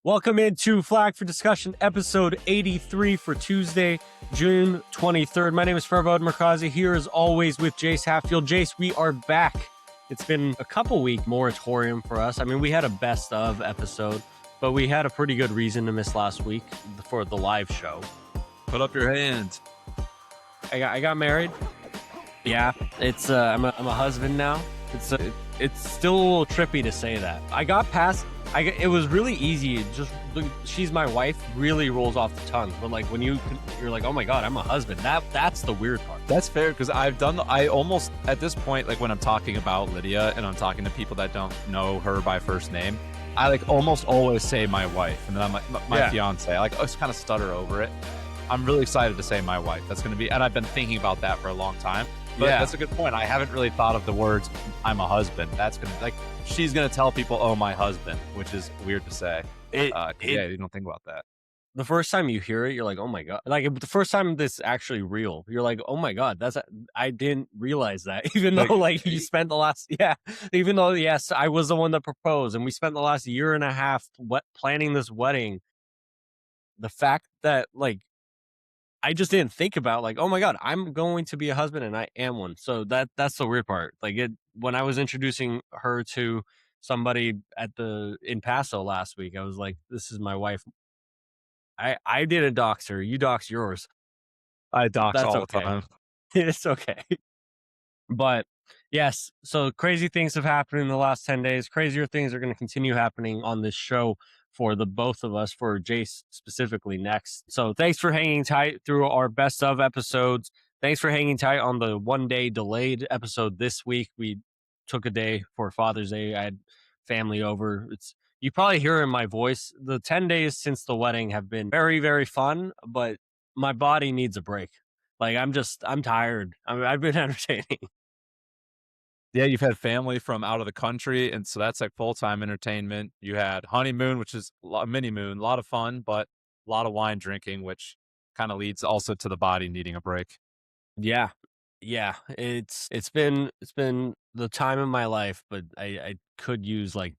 Welcome into Flag for Discussion, episode 83 for Tuesday, June 23rd. My name is Farvod Merkazi, here as always with Jace Hatfield. Jace, we are back. It's been a couple week moratorium for us. I mean, we had a best of episode, but we had a pretty good reason to miss last week for the live show. Put up your hands. I got married. Yeah, it's I'm a husband now. It's still a little trippy to say that. I got past. It was really easy. Just she's my wife really rolls off the tongue. But like when you're like, oh my god, I'm a husband. That's the weird part. That's fair because I almost at this point, like when I'm talking about Lydia and I'm talking to people that don't know her by first name, I like almost always say my wife, and then I'm like my fiance. I like just kind of stutter over it. I'm really excited to say my wife. That's going to be, and I've been thinking about that for a long time. But that's a good point. I haven't really thought of the words "I'm a husband." That's gonna like she's gonna tell people, "Oh, my husband," which is weird to say. Yeah, you don't think about that. The first time you hear it, you're like, "Oh my god!" Like the first time this actually real, you're like, "Oh my god, I didn't realize that." Even though like you spent the last even though yes, I was the one that proposed, and we spent the last year and a half planning this wedding. The fact that like I just didn't think about like, oh my god, I'm going to be a husband and I am one. So that's the weird part. Like when I was introducing her to somebody in Paso last week, I was like, this is my wife. I didn't dox her. You dox yours. I dox That's all okay. the time. It's okay. But yes, so crazy things have happened in the last 10 days. Crazier things are going to continue happening on this show for the both of us, for Jace specifically next. So thanks for hanging tight through our best of episodes. Thanks for hanging tight on the 1 day delayed episode this week. We took a day for Father's Day. I had family over. You probably hear in my voice, the 10 days since the wedding have been very, very fun, but my body needs a break. Like I'm tired. I've been entertaining. Yeah, you've had family from out of the country, and so that's like full-time entertainment. You had honeymoon, which is a mini moon, a lot of fun, but a lot of wine drinking, which kind of leads also to the body needing a break. Yeah. It's been the time of my life, but I could use like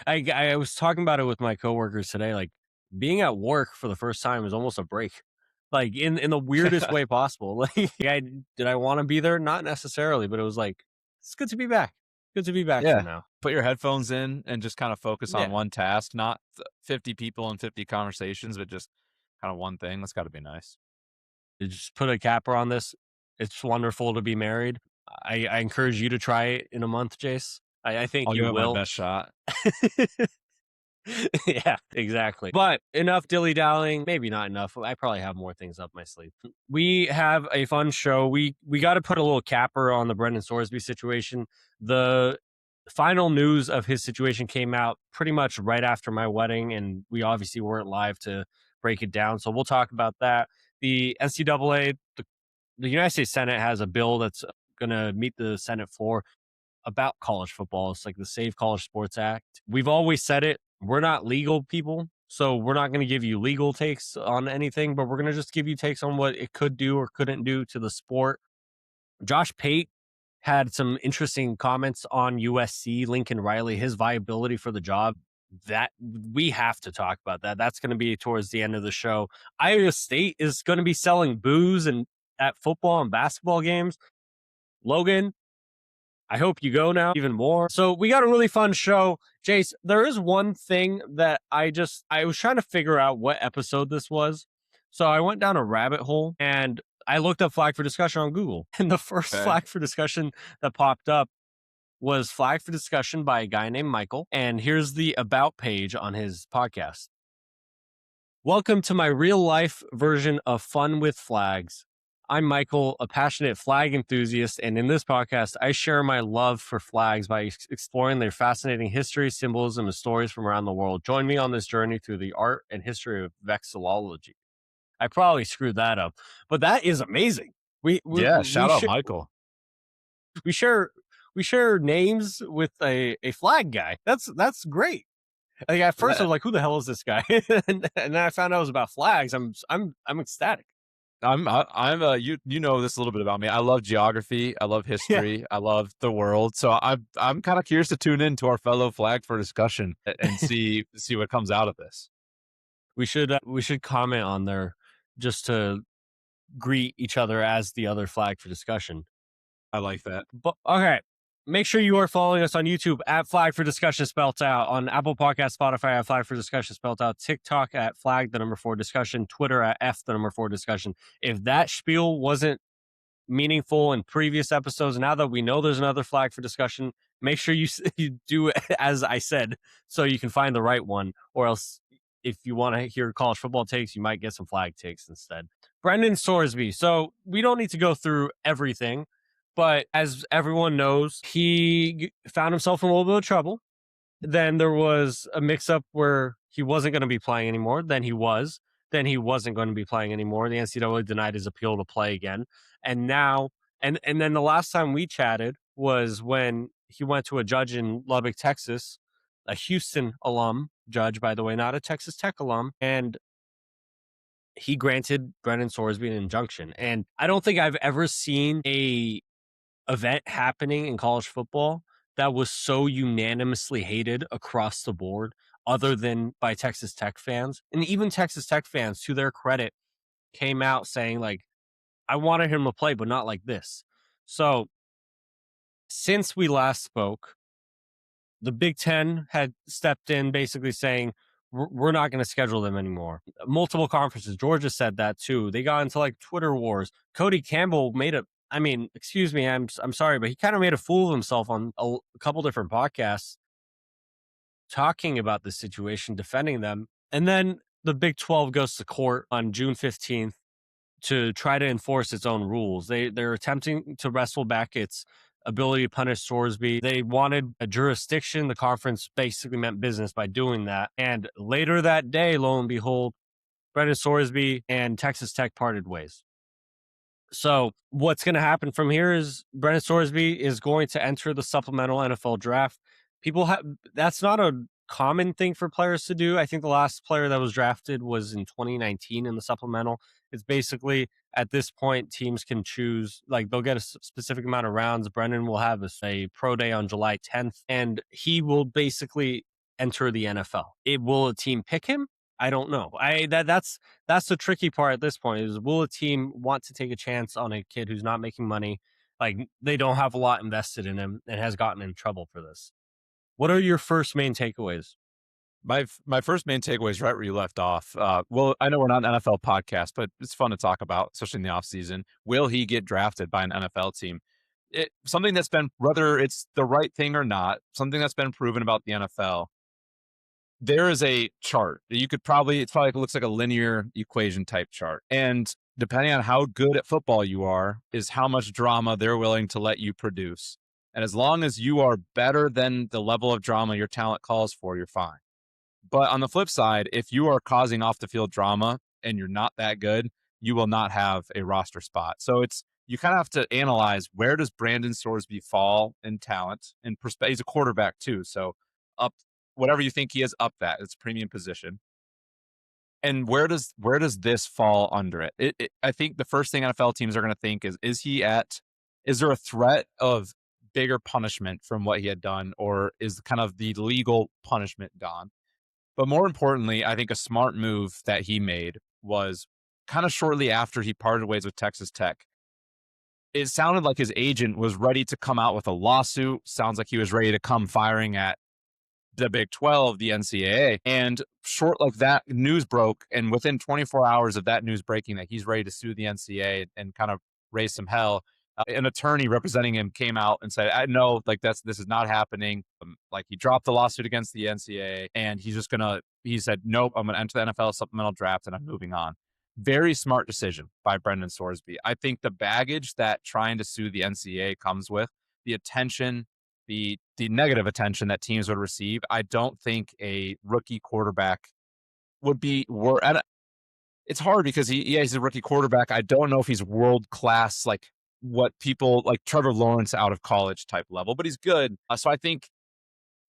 I was talking about it with my coworkers today. Like being at work for the first time is almost a break. Like in the weirdest way possible. Like did I want to be there? Not necessarily, but it was like it's good to be back. Good to be back for now. Put your headphones in and just kind of focus on one task, not 50 people and 50 conversations, but just kind of one thing. That's got to be nice. To just put a capper on this. It's wonderful to be married. I encourage you to try it in a month, Jace. I think I'll you give it will. my best shot. Yeah, exactly. But enough dilly-dallying. Maybe not enough. I probably have more things up my sleeve. We have a fun show. We got to put a little capper on the Brendan Sorsby situation. The final news of his situation came out pretty much right after my wedding, and we obviously weren't live to break it down. So we'll talk about that. The NCAA, the United States Senate has a bill that's going to meet the Senate floor about college football. It's like the Save College Sports Act. We've always said it. We're not legal people, so we're not going to give you legal takes on anything, but we're going to just give you takes on what it could do or couldn't do to the sport. Josh Pate had some interesting comments on USC, Lincoln Riley, his viability for the job. That we have to talk about that. That's going to be towards the end of the show. Iowa State is going to be selling booze and at football and basketball games. Logan, I hope you go now even more. So we got a really fun show. Jace, there is one thing that I was trying to figure out what episode this was. So I went down a rabbit hole and I looked up Flag for Discussion on Google. And the first Flag for Discussion that popped up was Flag for Discussion by a guy named Michael. And here's the about page on his podcast. Welcome to my real life version of Fun with Flags. I'm Michael, a passionate flag enthusiast, and in this podcast, I share my love for flags by exploring their fascinating history, symbolism, and stories from around the world. Join me on this journey through the art and history of vexillology. I probably screwed that up, but that is amazing. Shout out Michael. We share names with a flag guy. That's great. Like at first, I was like, "Who the hell is this guy?" and then I found out it was about flags. I'm ecstatic. You know this a little bit about me. I love geography. I love history. I love the world. So I'm kind of curious to tune in to our fellow Flag for Discussion and see what comes out of this. We should comment on there just to greet each other as the other flag for discussion. I like that. But okay. Make sure you are following us on YouTube at Flag for Discussion spelt out, on Apple Podcast, Spotify at Flag for Discussion spelt out, TikTok at Flag the number 4 discussion, Twitter at F the number 4 discussion. If that spiel wasn't meaningful in previous episodes, now that we know there's another Flag for Discussion, make sure you do as I said so you can find the right one, or else if you want to hear college football takes, you might get some flag takes instead. Brendan Sorsby. So we don't need to go through everything, but as everyone knows, he found himself in a little bit of trouble. Then there was a mix-up where he wasn't going to be playing anymore. Then he was. Then he wasn't going to be playing anymore. The NCAA denied his appeal to play again. And now, and then the last time we chatted was when he went to a judge in Lubbock, Texas, a Houston alum judge, by the way, not a Texas Tech alum, and he granted Brendan Sorsby an injunction. And I don't think I've ever seen a event happening in college football that was so unanimously hated across the board, other than by Texas Tech fans. And even Texas Tech fans, to their credit, came out saying, like, I wanted him to play, but not like this. So since we last spoke, the Big Ten had stepped in basically saying, we're not going to schedule them anymore. Multiple conferences. Georgia said that too. They got into like Twitter wars. Cody Campbell made a, I mean, excuse me, I'm sorry, but he kind of made a fool of himself on a couple different podcasts talking about the situation, defending them. And then the Big 12 goes to court on June 15th to try to enforce its own rules. They're attempting to wrestle back its ability to punish Sorsby. They wanted a jurisdiction. The conference basically meant business by doing that. And later that day, lo and behold, Brendan Sorsby and Texas Tech parted ways. So what's going to happen from here is Brendan Sorsby is going to enter the supplemental NFL draft. People have, that's not a common thing for players to do. I think the last player that was drafted was in 2019 in the supplemental. It's basically at this point, teams can choose, like they'll get a specific amount of rounds. Brendan will have a pro day on July 10th, and he will basically enter the NFL. Will a team pick him? I don't know. That's the tricky part at this point is, will a team want to take a chance on a kid who's not making money? Like, they don't have a lot invested in him and has gotten in trouble for this. What are your first main takeaways? My first main takeaway is right where you left off. Well, I know we're not an NFL podcast, but it's fun to talk about, especially in the offseason. Will he get drafted by an NFL team? Something that's been, whether it's the right thing or not, something that's been proven about the NFL. There is a chart. It probably looks like a linear equation type chart. And depending on how good at football you are, is how much drama they're willing to let you produce. And as long as you are better than the level of drama your talent calls for, you're fine. But on the flip side, if you are causing off the field drama and you're not that good, you will not have a roster spot. So you kind of have to analyze, where does Brendan Sorsby fall in talent and he's a quarterback too. So up, whatever you think he is, up that, it's a premium position. And where does this fall under it? I think the first thing NFL teams are going to think is there a threat of bigger punishment from what he had done, or is kind of the legal punishment gone? But more importantly, I think a smart move that he made was kind of shortly after he parted ways with Texas Tech. It sounded like his agent was ready to come out with a lawsuit. Sounds like he was ready to come firing at the Big 12, the NCAA. And short like that, news broke. And within 24 hours of that news breaking that he's ready to sue the NCAA and kind of raise some hell, an attorney representing him came out and said, I know, like, this is not happening. Like, he dropped the lawsuit against the NCAA, and he said, nope, I'm going to enter the NFL Supplemental Draft and I'm moving on. Very smart decision by Brendan Sorsby. I think the baggage that trying to sue the NCAA comes with, the attention, the negative attention that teams would receive, I don't think a rookie quarterback would be it's hard because he's a rookie quarterback. I don't know if he's world class, like what people like Trevor Lawrence out of college type level, but he's good. So I think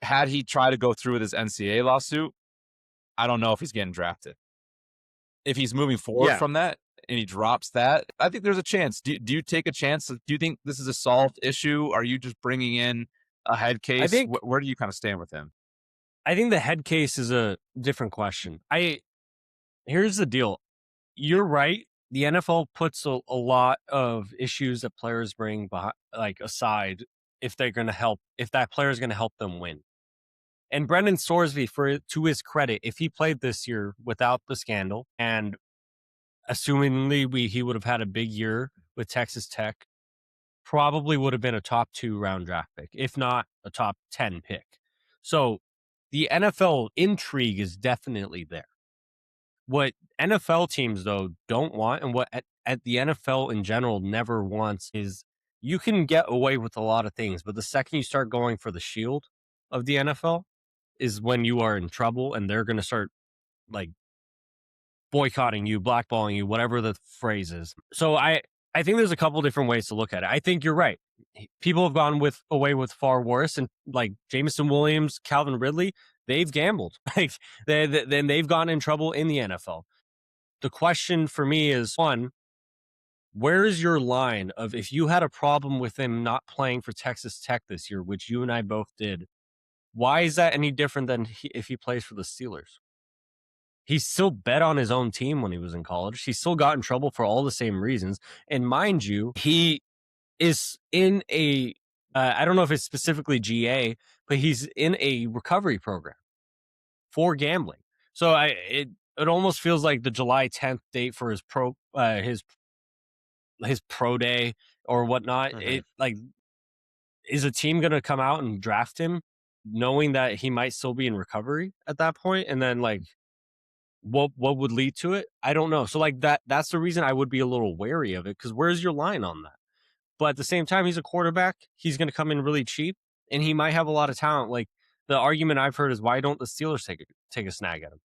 had he tried to go through with his NCAA lawsuit, I don't know if he's getting drafted. If he's moving forward from that and he drops that, I think there's a chance. Do you take a chance? Do you think this is a solved issue? Are you just bringing in a head case? Where do you kind of stand with him? I think the head case is a different question. Here's the deal. You're right. The NFL puts a lot of issues that players bring behind, like aside, if they're going to help, if that player is going to help them win. And Brendan Sorsby, to his credit, if he played this year without the scandal, and assumingly he would have had a big year with Texas Tech, probably would have been a top 2 round draft pick, if not a top 10 pick. So the NFL intrigue is definitely there. What NFL teams, though, don't want, and what at the NFL in general never wants, is you can get away with a lot of things, but the second you start going for the shield of the NFL is when you are in trouble, and they're going to start like boycotting you, blackballing you, whatever the phrase is. So I think there's a couple different ways to look at it. I think you're right. People have gone away with far worse, and like Jameson Williams, Calvin Ridley, they've gambled. Like they've gone in trouble in the NFL. The question for me is, one, where is your line of, if you had a problem with him not playing for Texas Tech this year, which you and I both did, why is that any different than if he plays for the Steelers? He still bet on his own team when he was in college. He still got in trouble for all the same reasons. And mind you, he is in a, I don't know if it's specifically GA, but he's in a recovery program for gambling. So it almost feels like the July 10th date for his pro day or whatnot. Mhm. It like, is a team going to come out and draft him knowing that he might still be in recovery at that point? And then like, what would lead to it? I don't know. So like that's the reason I would be a little wary of it, because where's your line on that? But at the same time, he's a quarterback. He's going to come in really cheap, and he might have a lot of talent. Like, the argument I've heard is, why don't the Steelers take a snag at him?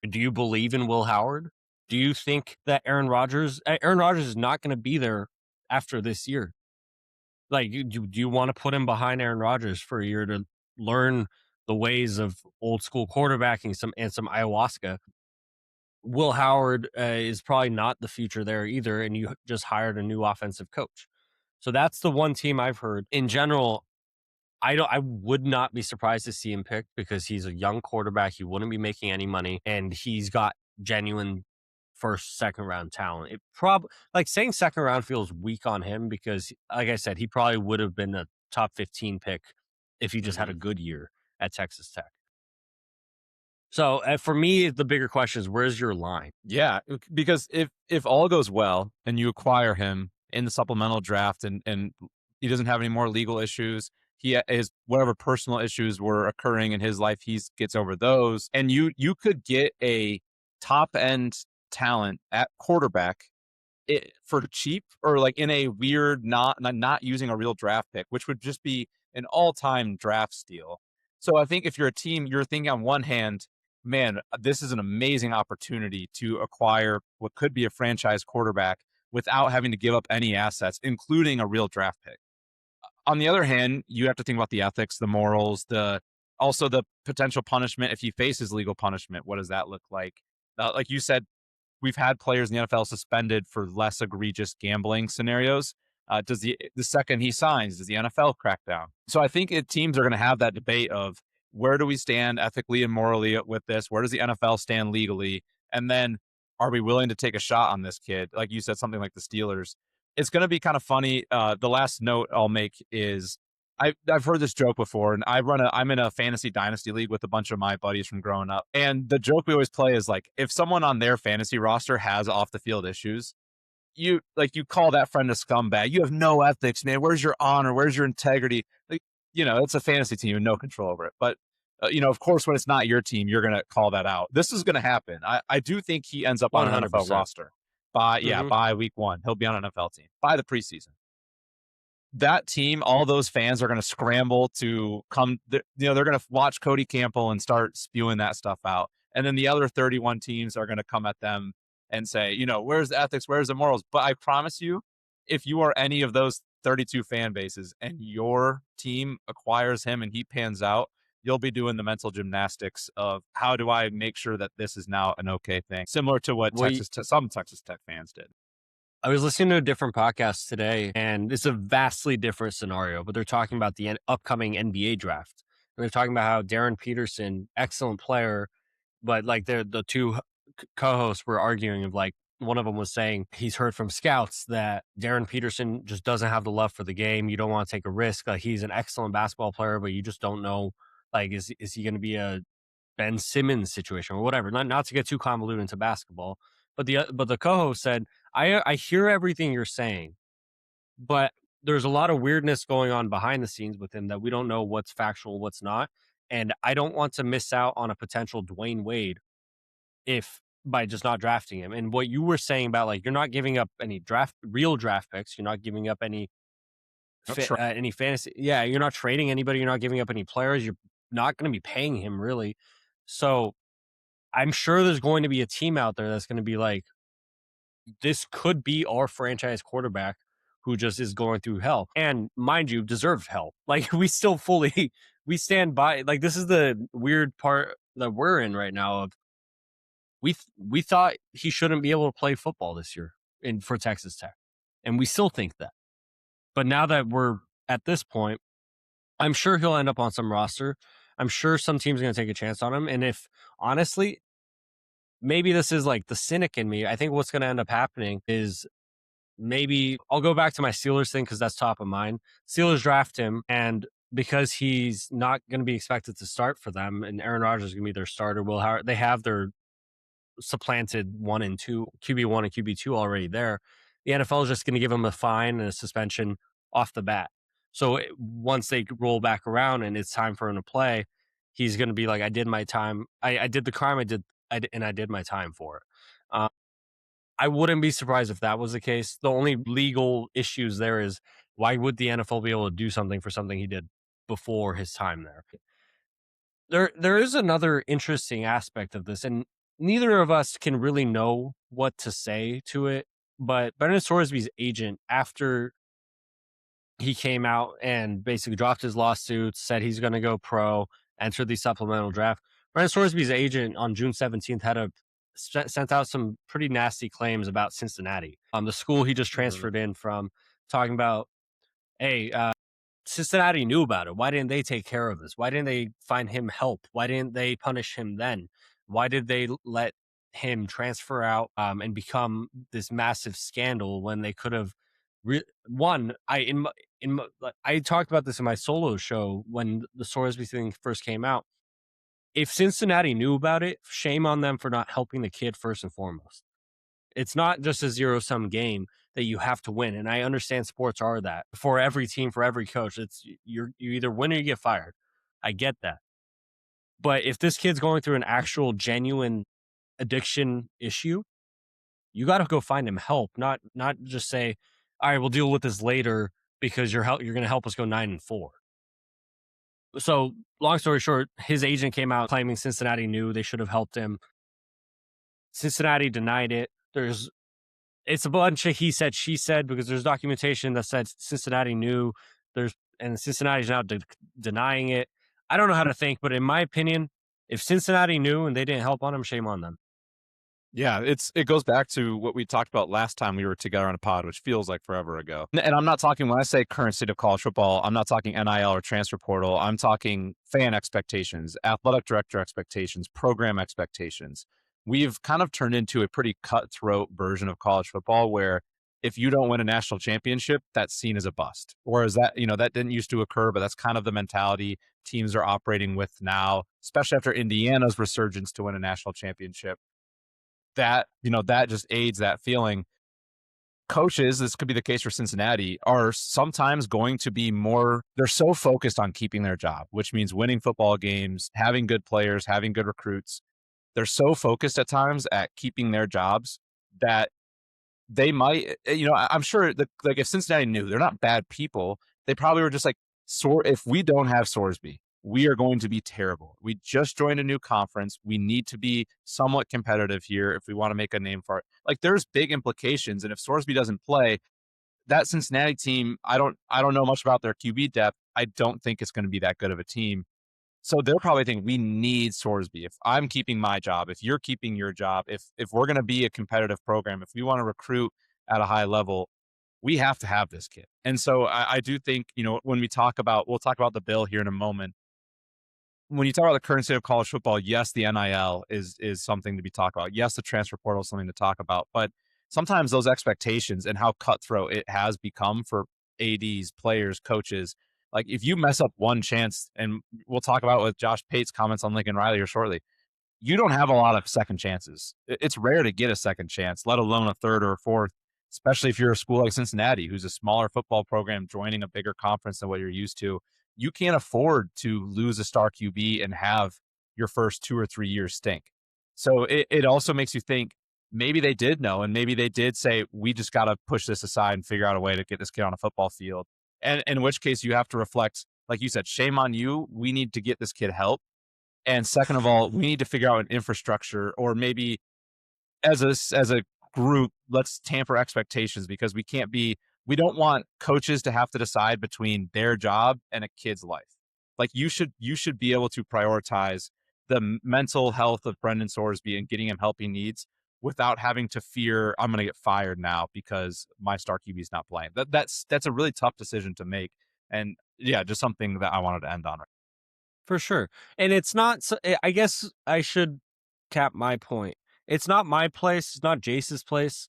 Do you believe in Will Howard? Do you think that Aaron Rodgers is not going to be there after this year? Like, do you want to put him behind Aaron Rodgers for a year to learn the ways of old school quarterbacking, some ayahuasca? Will Howard is probably not the future there either, and you just hired a new offensive coach. So that's the one team I've heard. In general, I would not be surprised to see him picked, because he's a young quarterback. He wouldn't be making any money, and he's got genuine first, second round talent. It probably, like, saying second round feels weak on him, because like I said, he probably would have been a top 15 pick if he just had a good year at Texas Tech. So for me, the bigger question is, where's your line? Yeah, because if all goes well and you acquire him in the supplemental draft and he doesn't have any more legal issues, his whatever personal issues were occurring in his life, he gets over those, and you could get a top end talent at quarterback for cheap, or like in a weird not using a real draft pick, which would just be an all-time draft steal. So I think if you're a team, you're thinking on one hand, man, this is an amazing opportunity to acquire what could be a franchise quarterback without having to give up any assets, including a real draft pick. On the other hand, you have to think about the ethics, the morals, also the potential punishment if he faces legal punishment. What does that look like? Like you said, we've had players in the NFL suspended for less egregious gambling scenarios. Does the second he signs, does the NFL crack down? So I think teams are going to have that debate of, where do we stand ethically and morally with this? Where does the NFL stand legally? And then, are we willing to take a shot on this kid? Like you said, something like the Steelers. It's going to be kind of funny. The last note I'll make is, I've heard this joke before, and I'm in a fantasy dynasty league with a bunch of my buddies from growing up. And the joke we always play is like, if someone on their fantasy roster has off the field issues, you call that friend a scumbag. You have no ethics, man. Where's your honor? Where's your integrity? Like, it's a fantasy team and no control over it. But of course, when it's not your team, you're going to call that out. This is going to happen. I do think he ends up on an NFL roster by week 1. He'll be on an NFL team by the preseason. That team, all those fans are going to scramble to come. They're going to watch Cody Campbell and start spewing that stuff out. And then the other 31 teams are going to come at them and say, where's the ethics? Where's the morals? But I promise you, if you are any of those 32 fan bases and your team acquires him and he pans out, you'll be doing the mental gymnastics of, how do I make sure that this is now an okay thing? Similar to what some Texas Tech fans did. I was listening to a different podcast today, and it's a vastly different scenario, but they're talking about the upcoming NBA draft. And they're talking about how Darren Peterson, excellent player, but like they're the two co-hosts were arguing of like, one of them was saying he's heard from scouts that Darren Peterson just doesn't have the love for the game. You don't want to take a risk. Like, he's an excellent basketball player, but you just don't know, like, is he going to be a Ben Simmons situation or whatever? Not to get too convoluted into basketball, but the co-host said, I hear everything you're saying, but there's a lot of weirdness going on behind the scenes with him that we don't know what's factual, what's not. And I don't want to miss out on a potential Dwayne Wade if by just not drafting him. And what you were saying about, like, you're not giving up any real draft picks, you're not giving up any fantasy. Yeah, you're not trading anybody, you're not giving up any players, you're not going to be paying him really. So I'm sure there's going to be a team out there that's going to be like, this could be our franchise quarterback who just is going through hell. And mind you, deserved hell. Like, we still we stand by. Like, this is the weird part that we're in right now of we thought he shouldn't be able to play football this year for Texas Tech. And we still think that. But now that we're at this point, I'm sure he'll end up on some roster. I'm sure some team's going to take a chance on him. And if, honestly, maybe this is like the cynic in me, I think what's going to end up happening is maybe I'll go back to my Steelers thing because that's top of mind. Steelers draft him, and because he's not going to be expected to start for them, and Aaron Rodgers is going to be their starter, Will Howard, they have their supplanted 1 and 2, QB1 and QB2 already there. The NFL is just going to give him a fine and a suspension off the bat. So once they roll back around and it's time for him to play, he's going to be like, I did my time. I did the crime. I did my time for it. I wouldn't be surprised if that was the case. The only legal issues there is, why would the NFL be able to do something for something he did before his time there? There is another interesting aspect of this, and neither of us can really know what to say to it. But Brendan Sorsby's agent, after he came out and basically dropped his lawsuits, said he's going to go pro, enter the supplemental draft. Brendan Sorsby's agent on June 17th sent out some pretty nasty claims about Cincinnati, the school he just transferred in from, talking about, hey, Cincinnati knew about it. Why didn't they take care of this? Why didn't they find him help? Why didn't they punish him then? Why did they let him transfer out and become this massive scandal when they could have I talked about this in my solo show when the Sorsby thing first came out. If Cincinnati knew about it, shame on them for not helping the kid first and foremost. It's not just a zero-sum game that you have to win. And I understand sports are that. For every team, for every coach, it's you either win or you get fired. I get that. But if this kid's going through an actual genuine addiction issue, you got to go find him help, not just say, all right, we'll deal with this later because you're going to help us go 9-4. So long story short, his agent came out claiming Cincinnati knew they should have helped him. Cincinnati denied it. It's a bunch of he said, she said, because there's documentation that said Cincinnati knew. And Cincinnati's now denying it. I don't know how to think, but in my opinion, if Cincinnati knew and they didn't help on him, shame on them. Yeah, it goes back to what we talked about last time we were together on a pod, which feels like forever ago. And I'm not talking, when I say current state of college football, I'm not talking NIL or transfer portal. I'm talking fan expectations, athletic director expectations, program expectations. We've kind of turned into a pretty cutthroat version of college football where if you don't win a national championship, that's seen as a bust. Whereas that didn't used to occur, but that's kind of the mentality teams are operating with now, especially after Indiana's resurgence to win a national championship. That just aids that feeling. Coaches, this could be the case for Cincinnati, are sometimes going to be they're so focused on keeping their job, which means winning football games, having good players, having good recruits. They're so focused at times at keeping their jobs that they might, I'm sure that, like, if Cincinnati knew, they're not bad people, they probably were just like, if we don't have Sorsby, we are going to be terrible. We just joined a new conference. We need to be somewhat competitive here if we want to make a name for it. Like, there's big implications. And if Sorsby doesn't play, that Cincinnati team, I don't know much about their QB depth. I don't think it's going to be that good of a team. So they're probably thinking, we need Sorsby. If I'm keeping my job, if you're keeping your job, if we're going to be a competitive program, if we want to recruit at a high level, we have to have this kid. And so I do think, when we'll talk about the bill here in a moment. when you talk about the current state of college football, yes, the NIL is something to be talked about. Yes, the transfer portal is something to talk about. But sometimes those expectations and how cutthroat it has become for ADs, players, coaches. Like if you mess up one chance, and we'll talk about with Josh Pate's comments on Lincoln Riley here shortly, you don't have a lot of second chances. It's rare to get a second chance, let alone a third or a fourth, especially if you're a school like Cincinnati, who's a smaller football program joining a bigger conference than what you're used to. You can't afford to lose a star QB and have your first 2 or 3 years stink. So it also makes you think maybe they did know, and maybe they did say, we just got to push this aside and figure out a way to get this kid on a football field. And in which case you have to reflect, like you said, shame on you. We need to get this kid help. And second of all, we need to figure out an infrastructure, or maybe as a group, let's tamper expectations, because we don't want coaches to have to decide between their job and a kid's life. Like you should be able to prioritize the mental health of Brendan Sorsby and getting him help he needs without having to fear I'm going to get fired now because my star QB is not playing. That's a really tough decision to make. And yeah, just something that I wanted to end on. For sure. And it's not, I guess I should cap my point. It's not my place, it's not Jace's place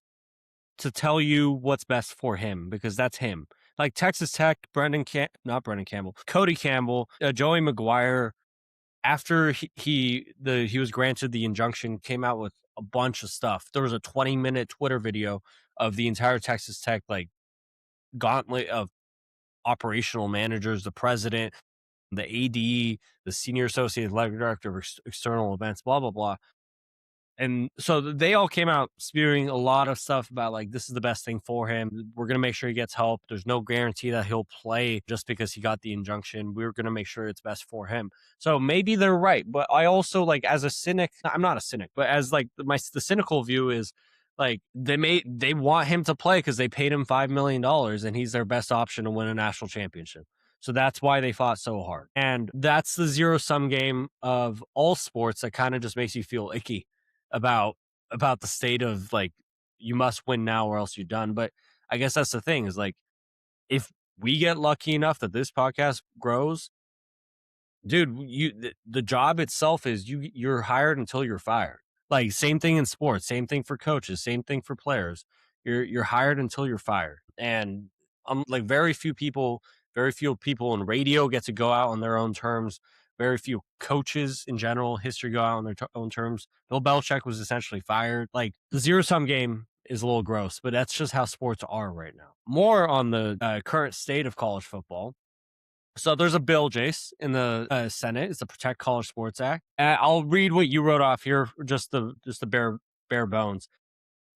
to tell you what's best for him, because that's him. Like Texas Tech, not Brendan Campbell, Cody Campbell, Joey McGuire, after he was granted the injunction, came out with a bunch of stuff. There was a 20-minute Twitter video of the entire Texas Tech like gauntlet of operational managers, the president, the AD, the senior associate athletic director of external events, blah, blah, blah. And so they all came out spewing a lot of stuff about like, this is the best thing for him. We're going to make sure he gets help. There's no guarantee that he'll play just because he got the injunction. We're going to make sure it's best for him. So maybe they're right. But I also, like, as a cynic, I'm not a cynic, but as like the cynical view is like, they want him to play because they paid him $5 million and he's their best option to win a national championship. So that's why they fought so hard. And that's the zero-sum game of all sports that kind of just makes you feel icky about the state of like, you must win now or else you're done. But I guess that's the thing, is like, if we get lucky enough that this podcast grows, dude, the job itself is you're hired until you're fired. Like, same thing in sports, same thing for coaches, same thing for players. You're hired until you're fired. And like, very few people in radio get to go out on their own terms. Very few coaches in general history go out on their own terms. Bill Belichick was essentially fired. Like, the zero-sum game is a little gross, but that's just how sports are right now. More on the current state of college football. So there's a bill, Jace, in the Senate. It's the Protect College Sports Act. I'll read what you wrote off here, just the bare bones.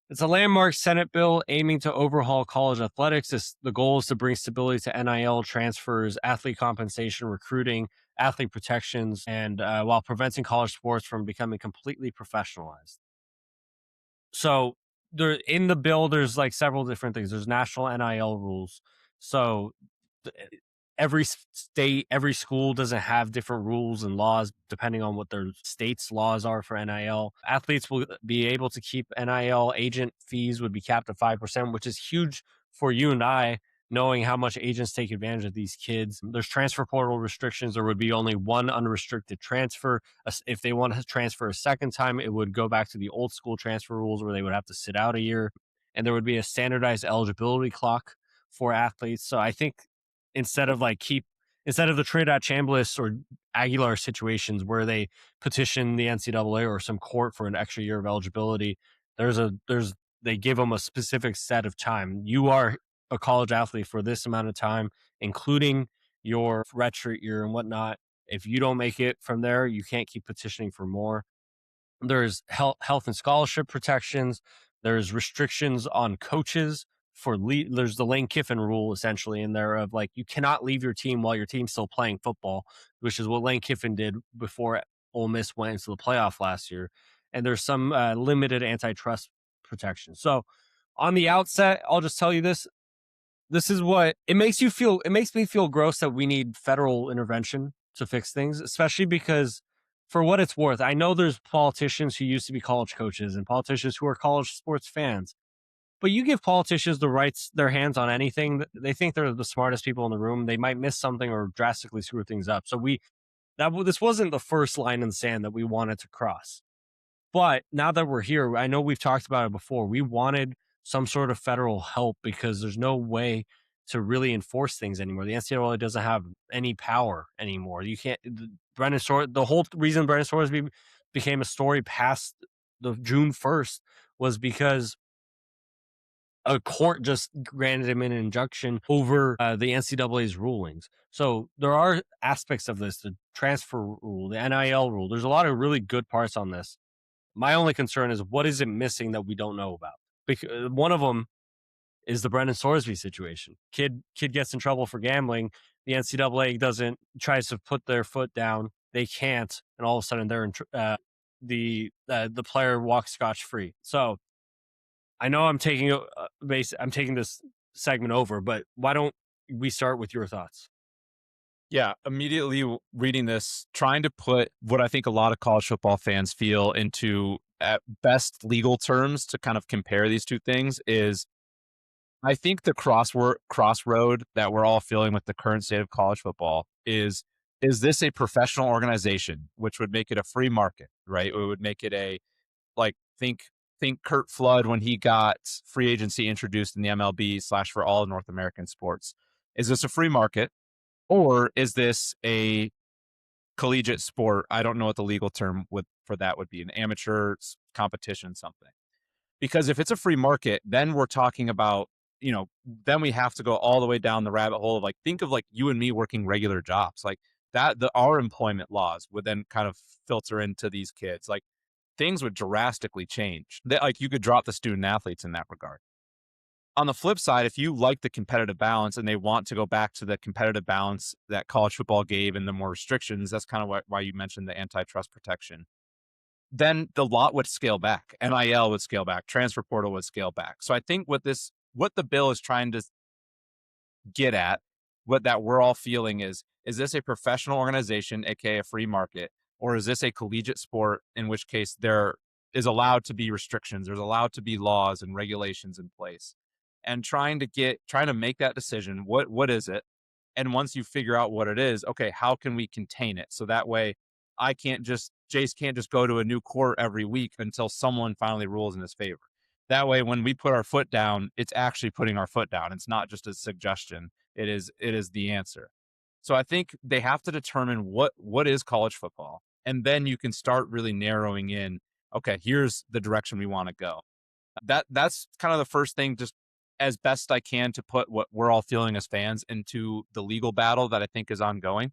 It's a landmark Senate bill aiming to overhaul college athletics. The goal is to bring stability to NIL transfers, athlete compensation, recruiting, athlete protections, and while preventing college sports from becoming completely professionalized. So in the bill, there's like several different things. There's national NIL rules. So every state, every school doesn't have different rules and laws depending on what their state's laws are for NIL. Athletes will be able to keep NIL. Agent fees would be capped at 5%, which is huge for you and I, knowing how much agents take advantage of these kids. There's transfer portal restrictions. There would be only one unrestricted transfer. If they want to transfer a second time, it would go back to the old school transfer rules where they would have to sit out a year. And there would be a standardized eligibility clock for athletes. So I think instead of the Trinidad Chambliss or Aguilar situations where they petition the NCAA or some court for an extra year of eligibility, they give them a specific set of time. You are a college athlete for this amount of time, including your redshirt year and whatnot. If you don't make it from there, you can't keep petitioning for more. There's health and scholarship protections. There's restrictions on coaches there's the Lane Kiffin rule essentially in there of like, you cannot leave your team while your team's still playing football, which is what Lane Kiffin did before Ole Miss went into the playoff last year. And there's some limited antitrust protection. So on the outset, I'll just tell you this is what it makes you feel. It makes me feel gross that we need federal intervention to fix things, especially because, for what it's worth, I know there's politicians who used to be college coaches and politicians who are college sports fans. But you give politicians their hands on anything, they think they're the smartest people in the room. They might miss something or drastically screw things up. So we This wasn't the first line in the sand that we wanted to cross. But now that we're here, I know we've talked about it before. We wanted some sort of federal help because there's no way to really enforce things anymore. The NCAA doesn't have any power anymore. You can't. The whole reason Brendan Sorsby became a story past the June 1st was because a court just granted him an injunction over the NCAA's rulings. So there are aspects of this, the transfer rule, the NIL rule. There's a lot of really good parts on this. My only concern is what is it missing that we don't know about? Because one of them is the Brendan Sorsby situation. Kid gets in trouble for gambling. The NCAA doesn't tries to put their foot down. They can't, and all of a sudden they're the player walks scotch free. So I know I'm taking I'm taking this segment over, but why don't we start with your thoughts? Yeah, immediately reading this, trying to put what I think a lot of college football fans feel into at best legal terms to kind of compare these two things is I think the crossroad that we're all feeling with the current state of college football is this a professional organization, which would make it a free market, right? It would make it a like think Kurt Flood when he got free agency introduced in the MLB / for all North American sports. Is this a free market? Or is this a collegiate sport? I don't know what the legal term for that would be, an amateur competition, something. Because if it's a free market, then we're talking about, then we have to go all the way down the rabbit hole of like, think of like you and me working regular jobs. Like our employment laws would then kind of filter into these kids. Like things would drastically change. Like you could drop the student athletes in that regard. On the flip side, if you like the competitive balance and they want to go back to the competitive balance that college football gave and the more restrictions, that's kind of why you mentioned the antitrust protection. Then the lot would scale back. NIL would scale back. Transfer portal would scale back. So I think what the bill is trying to get at, what that we're all feeling is this a professional organization, aka a free market, or is this a collegiate sport in which case there is allowed to be restrictions, there's allowed to be laws and regulations in place? And trying to make that decision. What is it? And once you figure out what it is, okay, how can we contain it? So that way Jace can't just go to a new court every week until someone finally rules in his favor. That way, when we put our foot down, it's actually putting our foot down. It's not just a suggestion. It is the answer. So I think they have to determine what is college football. And then you can start really narrowing in, okay, here's the direction we want to go. That's kind of the first thing, just as best I can to put what we're all feeling as fans into the legal battle that I think is ongoing.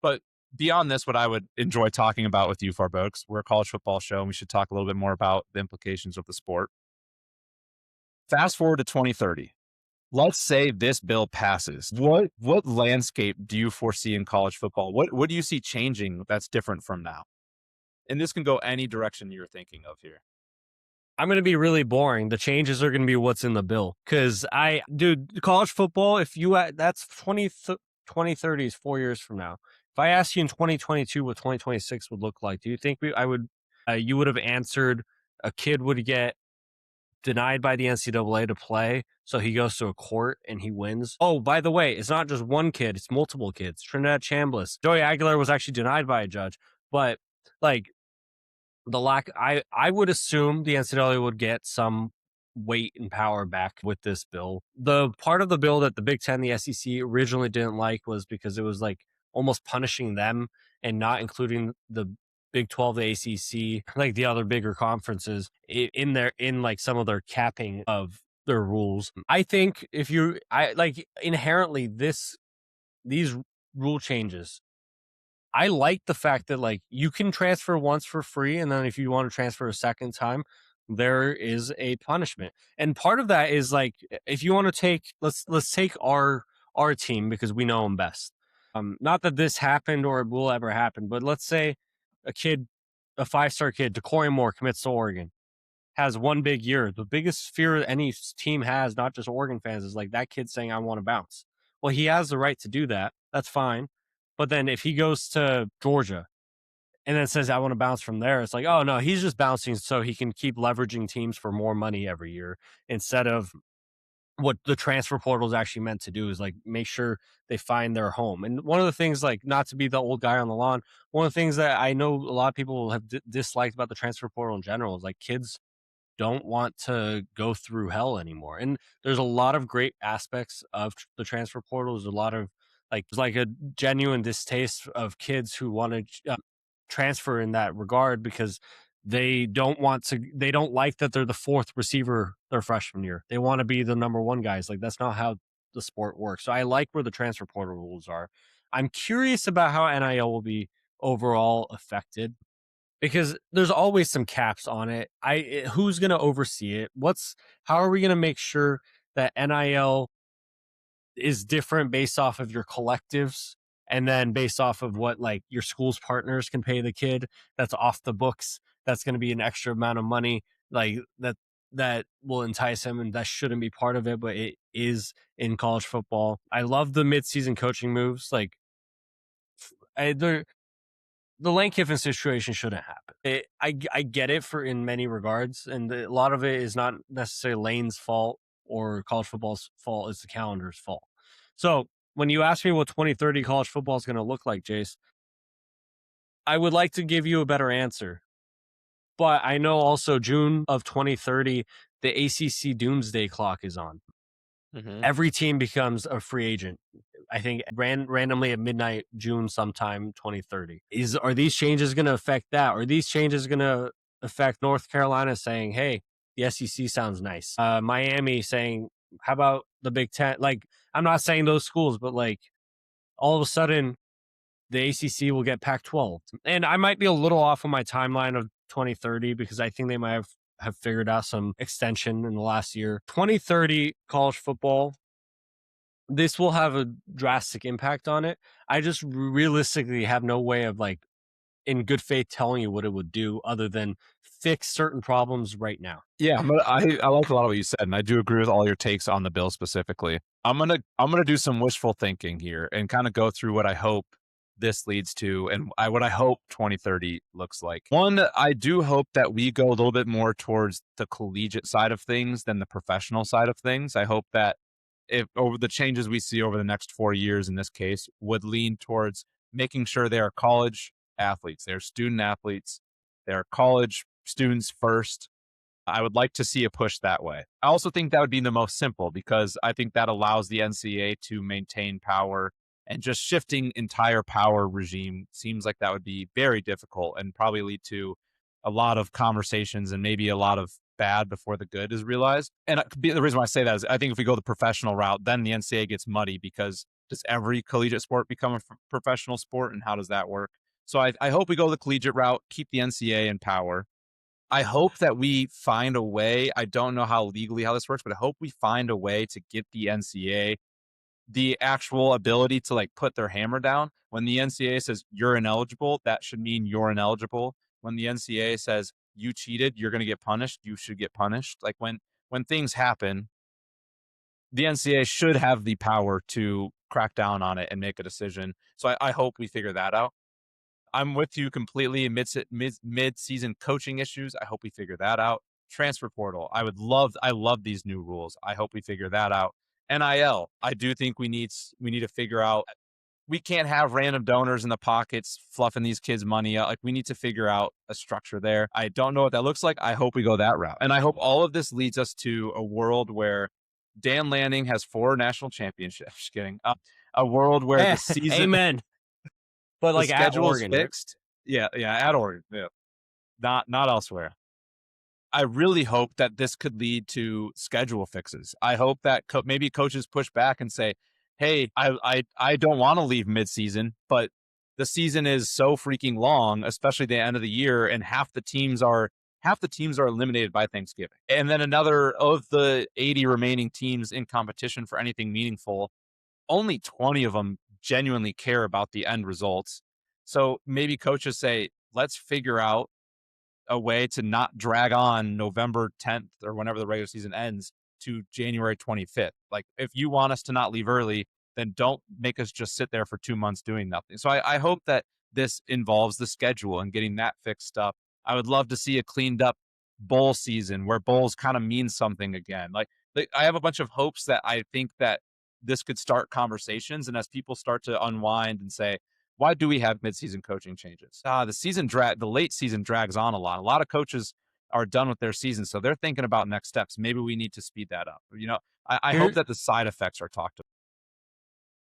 But beyond this, what I would enjoy talking about with you, Farbokes, we're a college football show, and we should talk a little bit more about the implications of the sport. Fast forward to 2030. Let's say this bill passes. What landscape do you foresee in college football? What do you see changing that's different from now? And this can go any direction you're thinking of here. I'm going to be really boring. The changes are going to be what's in the bill. Because college football, that's 2030 is 4 years from now. If I asked you in 2022 what 2026 would look like, do you think you would have answered a kid would get denied by the NCAA to play, so he goes to a court and he wins? Oh, by the way, it's not just one kid, it's multiple kids. Trinidad Chambliss. Joey Aguilar was actually denied by a judge. But like, I would assume the NCAA would get some weight and power back with this bill. The part of the bill that the Big Ten, the SEC originally didn't like was because it was like almost punishing them and not including the Big 12, the ACC, like the other bigger conferences in like some of their capping of their rules. I think inherently these rule changes, I like the fact that like you can transfer once for free, and then if you want to transfer a second time, there is a punishment. And part of that is like if you want to take let's take our team because we know them best. Not that this happened or it will ever happen, but let's say a 5-star kid, Decory Moore, commits to Oregon, has one big year. The biggest fear any team has, not just Oregon fans, is like that kid saying, I want to bounce. Well, he has the right to do that. That's fine. But then if he goes to Georgia and then says, I want to bounce from there, it's like, oh, no, he's just bouncing so he can keep leveraging teams for more money every year instead of what the transfer portal is actually meant to do is like make sure they find their home. And one of the things, like, not to be the old guy on the lawn, one of the things that I know a lot of people have disliked about the transfer portal in general is like kids don't want to go through hell anymore. And there's a lot of great aspects of the transfer portal. There's a lot of like, there's like a genuine distaste of kids who want to transfer in that regard because they don't like that they're the fourth receiver their freshman year. They want to be the number one guys. Like, that's not how the sport works. So I like where the transfer portal rules are. I'm curious about how NIL will be overall affected because there's always some caps on it. Who's going to oversee it? How are we going to make sure that NIL is different based off of your collectives and then based off of what like your school's partners can pay the kid that's off the books? That's going to be an extra amount of money like that will entice him, and that shouldn't be part of it, but it is in college football. I love the midseason coaching moves. Like, the Lane Kiffin situation shouldn't happen. I get it for in many regards, and a lot of it is not necessarily Lane's fault or college football's fault. It's the calendar's fault. So when you ask me what 2030 college football is going to look like, Jace, I would like to give you a better answer. But I know also June of 2030, the ACC doomsday clock is on. Mm-hmm. Every team becomes a free agent. I think randomly at midnight, June sometime 2030. Are these changes going to affect that? Are these changes going to affect North Carolina saying, hey, the SEC sounds nice? Miami saying, how about the Big Ten? Like, I'm not saying those schools, but like all of a sudden the ACC will get Pac-12. And I might be a little off on my timeline of 2030 because I think they might have figured out some extension in the last year. 2030 college football, this will have a drastic impact on it. I just realistically have no way of like in good faith telling you what it would do other than fix certain problems right now. Yeah, but I like a lot of what you said, and I do agree with all your takes on the bill specifically. I'm gonna do some wishful thinking here and kind of go through what I hope this leads to and what I hope 2030 looks like. One, I do hope that we go a little bit more towards the collegiate side of things than the professional side of things. I hope that if over the changes we see over the next 4 years in this case would lean towards making sure they are college athletes, they're student athletes, they're college students first. I would like to see a push that way. I also think that would be the most simple because I think that allows the NCAA to maintain power, and just shifting entire power regime seems like that would be very difficult and probably lead to a lot of conversations and maybe a lot of bad before the good is realized. And the reason why I say that is I think if we go the professional route, then the NCAA gets muddy because does every collegiate sport become a professional sport, and how does that work? So I hope we go the collegiate route, keep the NCAA in power. I hope that we find a way. I don't know how this works, but I hope we find a way to get the NCAA the actual ability to like put their hammer down. When the NCAA says you're ineligible, that should mean you're ineligible. When the NCAA says you cheated, you're going to get punished, you should get punished. Like when things happen, the NCAA should have the power to crack down on it and make a decision. So I hope we figure that out. I'm with you completely. Mid-season coaching issues, I hope we figure that out. Transfer portal, I love these new rules. I hope we figure that out. NIL, I do think we need to figure out. We can't have random donors in the pockets fluffing these kids' money out. Like, we need to figure out a structure there. I don't know what that looks like. I hope we go that route. And I hope all of this leads us to a world where Dan Lanning has 4 national championships. Just kidding. A world where the season, amen. But like at Oregon, Oregon, fixed. Right? Yeah, at Oregon. Yeah. Not elsewhere. I really hope that this could lead to schedule fixes. I hope that maybe coaches push back and say, hey, I don't want to leave midseason, but the season is so freaking long, especially the end of the year, and half the teams are eliminated by Thanksgiving. And then another of the 80 remaining teams in competition for anything meaningful, only 20 of them genuinely care about the end results. So maybe coaches say, let's figure out a way to not drag on November 10th or whenever the regular season ends to January 25th. Like, if you want us to not leave early, then don't make us just sit there for 2 months doing nothing. So I hope that this involves the schedule and getting that fixed up. I would love to see a cleaned up bowl season where bowls kind of mean something again. Like, I have a bunch of hopes that I think that this could start conversations. And as people start to unwind and say, why do we have midseason coaching changes? The late season drags on a lot. A lot of coaches are done with their season. So they're thinking about next steps. Maybe we need to speed that up. I hope Here, that the side effects are talked about.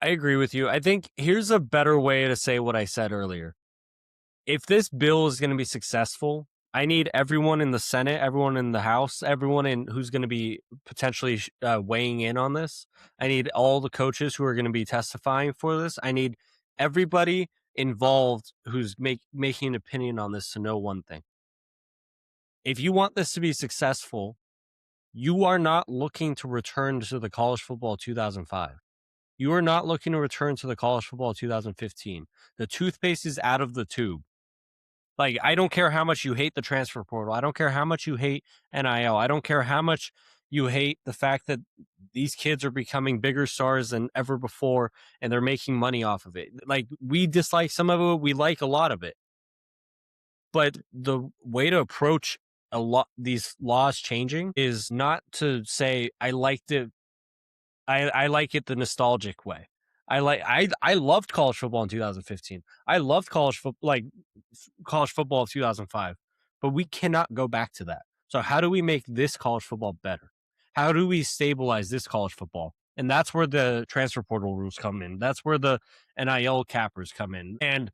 I agree with you. I think here's a better way to say what I said earlier. If this bill is going to be successful, I need everyone in the Senate, everyone in the House, everyone in who's going to be potentially weighing in on this. I need all the coaches who are going to be testifying for this. I need everybody involved who's making an opinion on this to know one thing. If you want this to be successful, you are not looking to return to the college football 2005. You are not looking to return to the college football 2015. The toothpaste is out of the tube. Like, I don't care how much you hate the transfer portal. I don't care how much you hate NIL. I don't care how much you hate the fact that these kids are becoming bigger stars than ever before and they're making money off of it. Like, we dislike some of it, we like a lot of it. But the way to approach these laws changing is not to say I liked it. I like it the nostalgic way. I loved college football in 2015. I loved college football of 2005. But we cannot go back to that. So how do we make this college football better? How do we stabilize this college football? And that's where the transfer portal rules come in. That's where the NIL cappers come in. And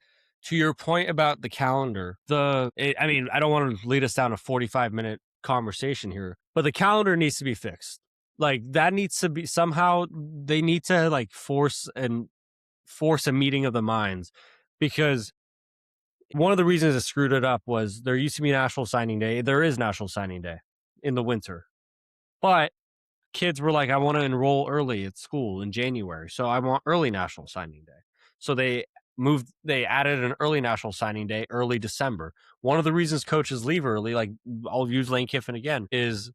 to your point about the calendar, I mean, I don't want to lead us down a 45-minute conversation here, but the calendar needs to be fixed. Like, that needs to be somehow, they need to like force a meeting of the minds, because one of the reasons it screwed it up was there used to be National Signing Day. There is National Signing Day in the winter, but kids were like, I want to enroll early at school in January, so I want early National Signing Day. So they added an early National Signing Day, early December. One of the reasons coaches leave early, like I'll use Lane Kiffin again, is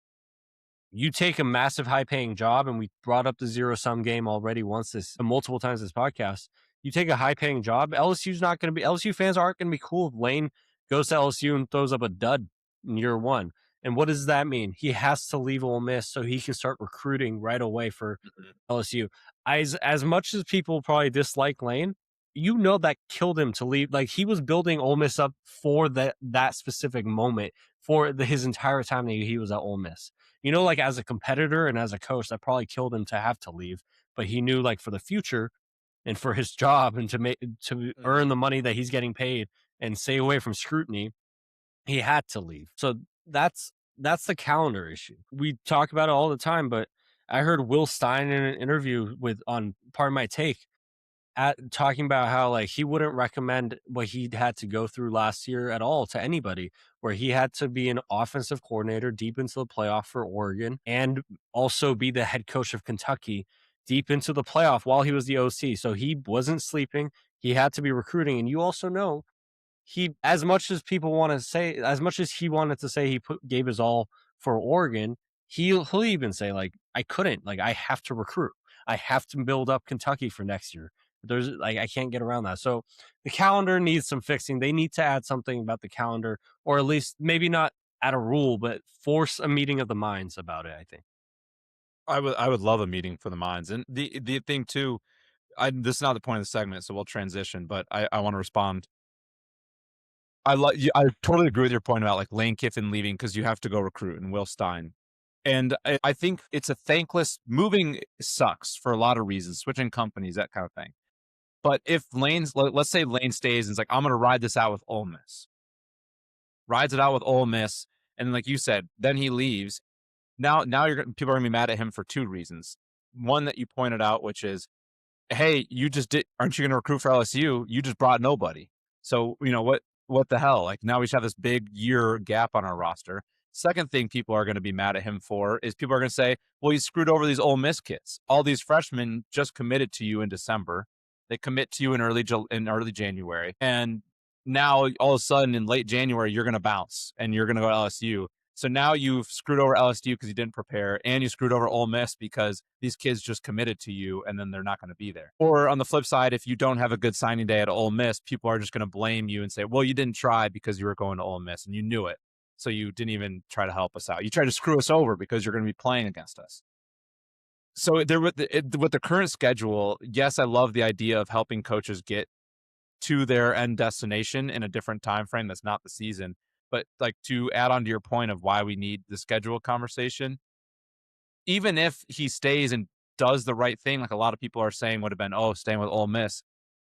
you take a massive high-paying job, and we brought up the zero-sum game already multiple times this podcast. You take a high-paying job, LSU fans aren't going to be cool if Lane goes to LSU and throws up a dud in year one. And what does that mean? He has to leave Ole Miss so he can start recruiting right away for LSU. As much as people probably dislike Lane, that killed him to leave. Like, he was building Ole Miss up for that specific moment for his entire time that he was at Ole Miss. Like, as a competitor and as a coach, that probably killed him to have to leave. But he knew, like, for the future and for his job and to earn the money that he's getting paid and stay away from scrutiny, he had to leave. So that's the calendar issue. We talk about it all the time, but I heard Will Stein in an interview on Pardon My Take talking about how, like, he wouldn't recommend what he had to go through last year at all to anybody, where he had to be an offensive coordinator deep into the playoff for Oregon and also be the head coach of Kentucky deep into the playoff while he was the OC. So he wasn't sleeping. He had to be recruiting. And you also know, as much as he wanted to say he gave his all for Oregon, he'll even say, like, I couldn't, like, I have to recruit. I have to build up Kentucky for next year. I can't get around that. So the calendar needs some fixing. They need to add something about the calendar, or at least maybe not add a rule, but force a meeting of the minds about it, I think. I would love a meeting for the minds. And the thing too, this is not the point of the segment, so we'll transition, but I want to respond. I totally agree with your point about, like, Lane Kiffin leaving because you have to go recruit, and Will Stein. And I think it's a thankless moving sucks for a lot of reasons, switching companies, that kind of thing. But if let's say Lane stays and is like, I'm going to ride this out with Ole Miss, rides it out with Ole Miss, and like you said, then he leaves. Now people are going to be mad at him for two reasons. One that you pointed out, which is, hey, aren't you going to recruit for LSU? You just brought nobody. So, what the hell? Like, now we should have this big year gap on our roster. Second thing people are going to be mad at him for is people are going to say, well, you screwed over these Ole Miss kids. All these freshmen just committed to you in December. They commit to you in early January. And now all of a sudden in late January, you're going to bounce and you're going to go to LSU. So now you've screwed over LSU because you didn't prepare, and you screwed over Ole Miss because these kids just committed to you and then they're not going to be there. Or on the flip side, if you don't have a good signing day at Ole Miss, people are just going to blame you and say, well, you didn't try because you were going to Ole Miss and you knew it. So you didn't even try to help us out. You tried to screw us over because you're going to be playing against us. So there with the current schedule, yes, I love the idea of helping coaches get to their end destination in a different time frame that's not the season. But like to add on to your point of why we need the schedule conversation, even if he stays and does the right thing, like a lot of people are saying would have been, oh, staying with Ole Miss,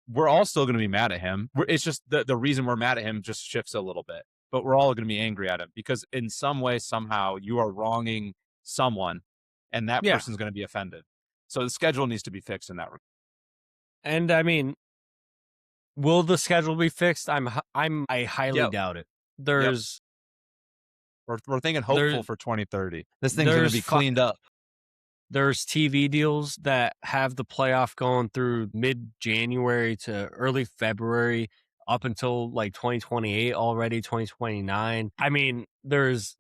we're all still going to be mad at him. It's just the reason we're mad at him just shifts a little bit, but we're all going to be angry at him because in some way, somehow you are wronging someone and that Yeah. person's going to be offended. So the schedule needs to be fixed in that regard. And I mean, will the schedule be fixed? I highly doubt it. There's we're thinking hopeful for 2030. This thing's going to be cleaned up. There's TV deals that have the playoff going through mid-January to early February up until like 2028 already, 2029. I mean, there's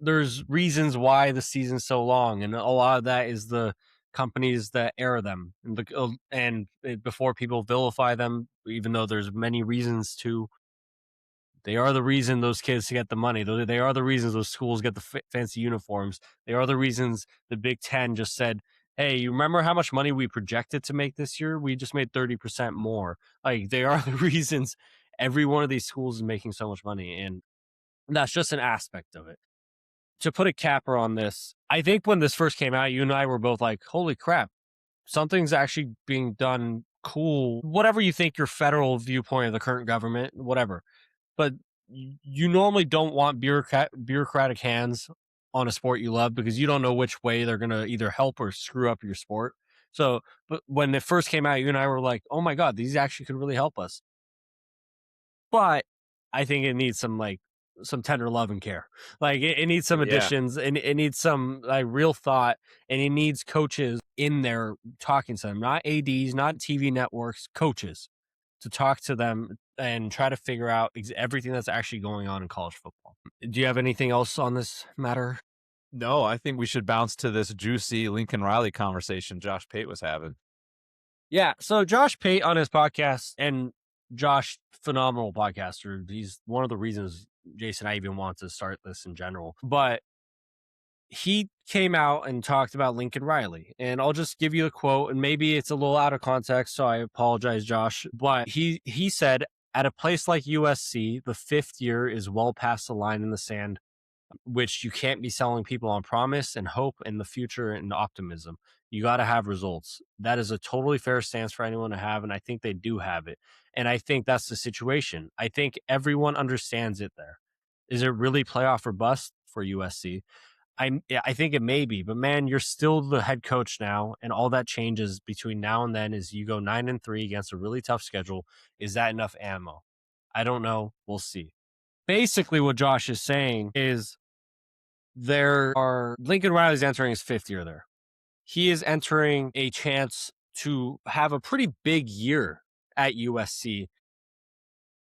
reasons why the season's so long, and a lot of that is the companies that air them and before people vilify them, even though there's many reasons to. They are the reason those kids get the money. They are the reasons those schools get the fancy uniforms. They are the reasons the Big Ten just said, hey, you remember how much money we projected to make this year? We just made 30% more. Like, they are the reasons every one of these schools is making so much money. And that's just an aspect of it. To put a capper on this, I think when this first came out, you and I were both like, holy crap, something's actually being done cool. Whatever you think your federal viewpoint of the current government, whatever. But you normally don't want bureaucratic hands on a sport you love because you don't know which way they're going to either help or screw up your sport. So, but when it first came out, you and I were like, oh my God, these actually could really help us. But I think it needs some tender love and care. Like it needs some additions and it needs some like real thought, and it needs coaches in there talking to them, not ADs, not TV networks, coaches to talk to them and try to figure out everything that's actually going on in college football. Do you have anything else on this matter? No, I think we should bounce to this juicy Lincoln Riley conversation Josh Pate was having. Yeah. So Josh Pate on his podcast, and Josh, phenomenal podcaster. He's one of the reasons Jason and I even want to start this in general. But he came out and talked about Lincoln Riley, and I'll just give you a quote, and maybe it's a little out of context, so I apologize, Josh. But he said, at a place like USC, the 5th year is well past the line in the sand, which you can't be selling people on promise and hope in the future and optimism. You got to have results. That is a totally fair stance for anyone to have, and I think they do have it. And I think that's the situation. I think everyone understands it there. Is it really playoff or bust for USC? I think it may be, but man, you're still the head coach now, and all that changes between now and then is you go 9-3 against a really tough schedule. Is that enough ammo? I don't know. We'll see. Basically, what Josh is saying is Lincoln Riley's entering his 5th year there. He is entering a chance to have a pretty big year at USC.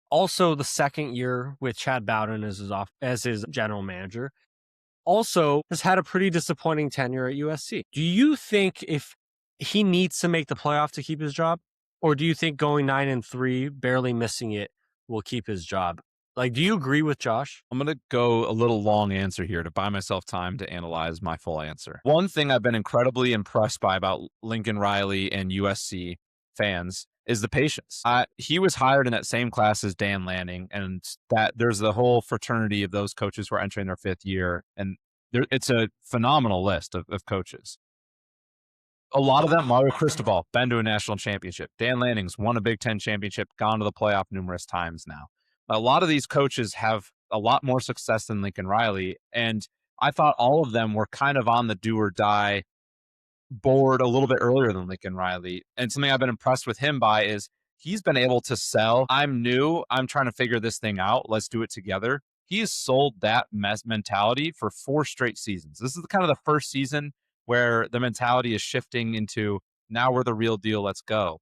Also, the 2nd year with Chad Bowden as his general manager. Also has had a pretty disappointing tenure at USC. Do you think if he needs to make the playoff to keep his job, or do you think going 9-3, barely missing it, will keep his job? Like, do you agree with Josh? I'm going to go a little long answer here to buy myself time to analyze my full answer. One thing I've been incredibly impressed by about Lincoln Riley and USC fans is the patience. He was hired in that same class as Dan Lanning, and that there's the whole fraternity of those coaches who are entering their 5th year, and it's a phenomenal list of coaches. A lot of them, Mario Cristobal, been to a national championship. Dan Lanning's won a Big Ten championship, gone to the playoff numerous times now. A lot of these coaches have a lot more success than Lincoln Riley, and I thought all of them were kind of on the do or die board a little bit earlier than Lincoln Riley. And something I've been impressed with him by is he's been able to sell, I'm new, I'm trying to figure this thing out, let's do it together. He has sold that mentality for 4 straight seasons. This is kind of the first season where the mentality is shifting into now we're the real deal, let's go.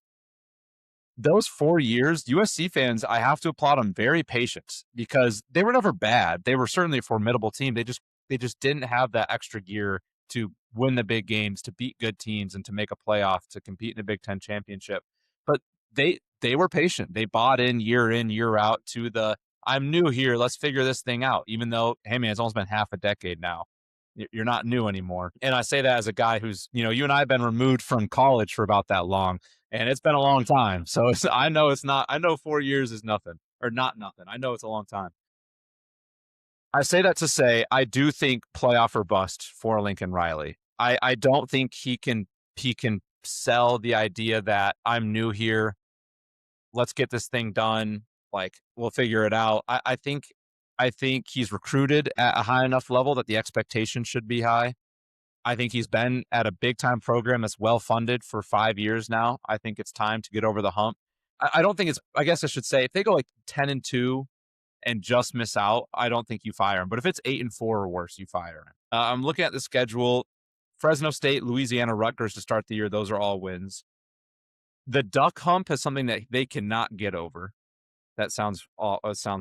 Those 4 years, USC fans, I have to applaud them, very patient because they were never bad. They were certainly a formidable team. They just didn't have that extra gear to win the big games, to beat good teams, and to make a playoff, to compete in a Big Ten championship. But they were patient. They bought in, year out to the, I'm new here, let's figure this thing out. Even though, hey man, it's almost been half a decade now. You're not new anymore. And I say that as a guy who's, you and I have been removed from college for about that long, and it's been a long time. So I know it's not. I know 4 years is nothing or not nothing. I know it's a long time. I say that to say I do think playoff or bust for Lincoln Riley. I don't think he can sell the idea that I'm new here. Let's get this thing done. Like, we'll figure it out. I think he's recruited at a high enough level that the expectation should be high. I think he's been at a big time program that's well funded for 5 years now. I think it's time to get over the hump. I don't think it's, I guess I should say, if they go like 10-2 and just miss out, I don't think you fire him. But if it's 8-4 or worse, you fire him. I'm looking at the schedule: Fresno State, Louisiana, Rutgers to start the year. Those are all wins. The duck hump is something that they cannot get over. That sounds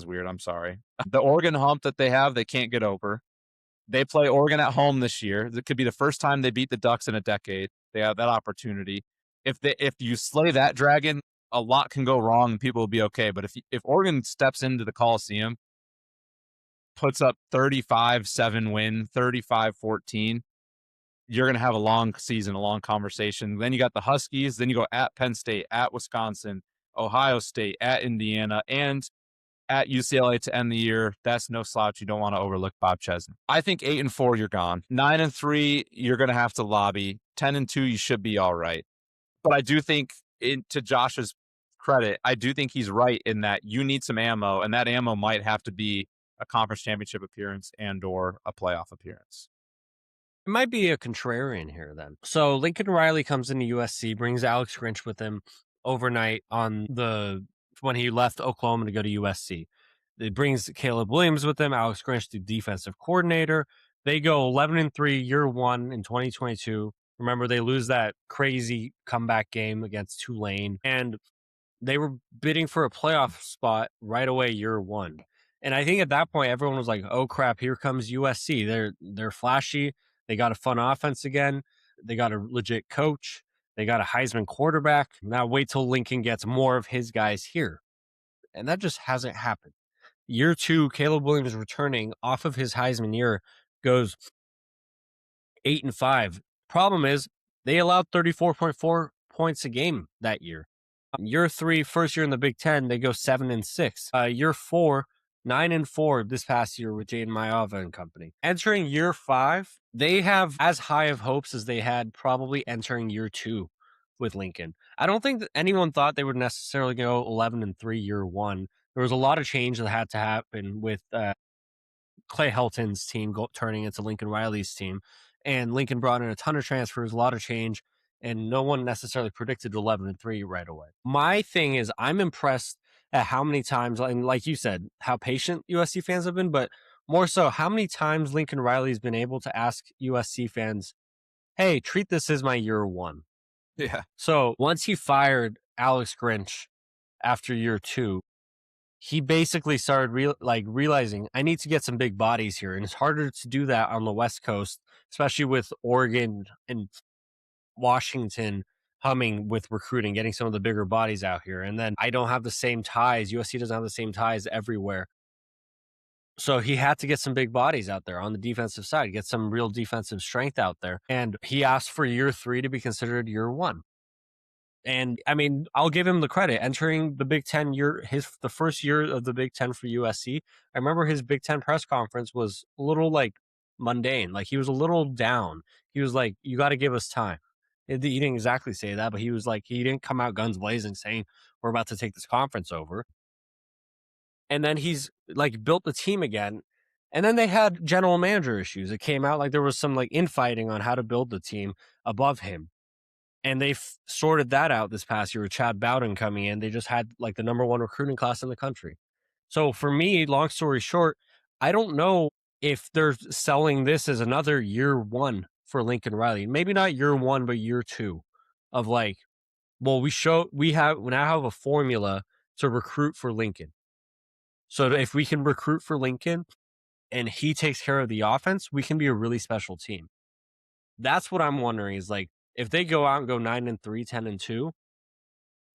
weird. I'm sorry. The Oregon hump that they have, they can't get over. They play Oregon at home this year. It could be the first time they beat the Ducks in a decade. They have that opportunity. If you slay that dragon, a lot can go wrong and people will be okay. But if Oregon steps into the Coliseum, puts up 35-7 win, 35-14, you're going to have a long season, a long conversation. Then you got the Huskies. Then you go at Penn State, at Wisconsin, Ohio State, at Indiana, and at UCLA to end the year. That's no slouch. You don't want to overlook Bob Chesney. I think 8-4, you're gone. 9-3, you're going to have to lobby. 10-2, you should be all right. But I do think, to Josh's credit, I do think he's right in that you need some ammo, and that ammo might have to be a conference championship appearance and/or a playoff appearance. It might be a contrarian here then. So Lincoln Riley comes into USC, brings Alex Grinch with him overnight when he left Oklahoma to go to USC. It brings Caleb Williams with him, Alex Grinch, the defensive coordinator. They go 11-3 year one in 2022. Remember, they lose that crazy comeback game against Tulane, and they were bidding for a playoff spot right away year one. And I think at that point, everyone was like, oh crap, here comes USC. They're flashy. They got a fun offense again. They got a legit coach. They got a Heisman quarterback. Now wait till Lincoln gets more of his guys here. And that just hasn't happened. Year two, Caleb Williams returning off of his Heisman year goes 8-5. Problem is, they allowed 34.4 points a game that year. Year three, first year in the Big Ten, they go 7-6. Year four, 9-4 this past year with Jaden Mayava and company. Entering year five, they have as high of hopes as they had probably entering year two with Lincoln. I don't think that anyone thought they would necessarily go 11-3 year one. There was a lot of change that had to happen with Clay Helton's team turning into Lincoln Riley's team. And Lincoln brought in a ton of transfers, a lot of change, and no one necessarily predicted 11-3 right away. My thing is, I'm impressed at how many times, and like you said, how patient USC fans have been, but more so, how many times Lincoln Riley's been able to ask USC fans, hey, treat this as my year one. Yeah. So once he fired Alex Grinch after year two, he basically started realizing I need to get some big bodies here. And it's harder to do that on the West Coast, especially with Oregon and Washington humming with recruiting, getting some of the bigger bodies out here. And then I don't have the same ties. USC doesn't have the same ties everywhere. So he had to get some big bodies out there on the defensive side, get some real defensive strength out there. And he asked for year three to be considered year one. And I mean, I'll give him the credit. Entering the Big Ten the first year of the Big Ten for USC, I remember his Big Ten press conference was a little mundane. He was a little down. He was like, you got to give us time. He didn't exactly say that, but he was like, he didn't come out guns blazing saying we're about to take this conference over. And then he's built the team again. And then they had general manager issues. It came out there was some infighting on how to build the team above him. And they sorted that out this past year with Chad Bowden coming in. They just had the number one recruiting class in the country. So for me, long story short, I don't know if they're selling this as another year one for Lincoln Riley. Maybe not year one, but year two of we now have a formula to recruit for Lincoln. So if we can recruit for Lincoln and he takes care of the offense, we can be a really special team. That's what I'm wondering is if they go out and go 9-3, 10-2,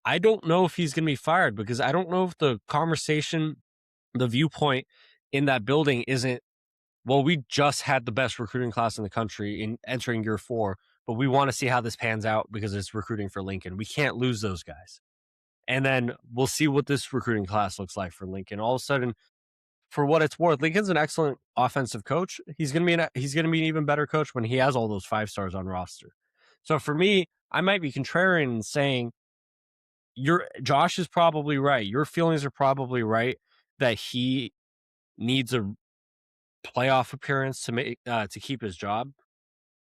I don't know if he's going to be fired because I don't know if the conversation, the viewpoint in that building isn't well, we just had the best recruiting class in the country in entering year 4, but we want to see how this pans out because it's recruiting for Lincoln. We can't lose those guys. And then we'll see what this recruiting class looks like for Lincoln. All of a sudden, for what it's worth, Lincoln's an excellent offensive coach. He's going to be an even better coach when he has all those 5 stars on roster. So for me, I might be contrarian in saying Josh is probably right. Your feelings are probably right that he needs a playoff appearance to keep his job.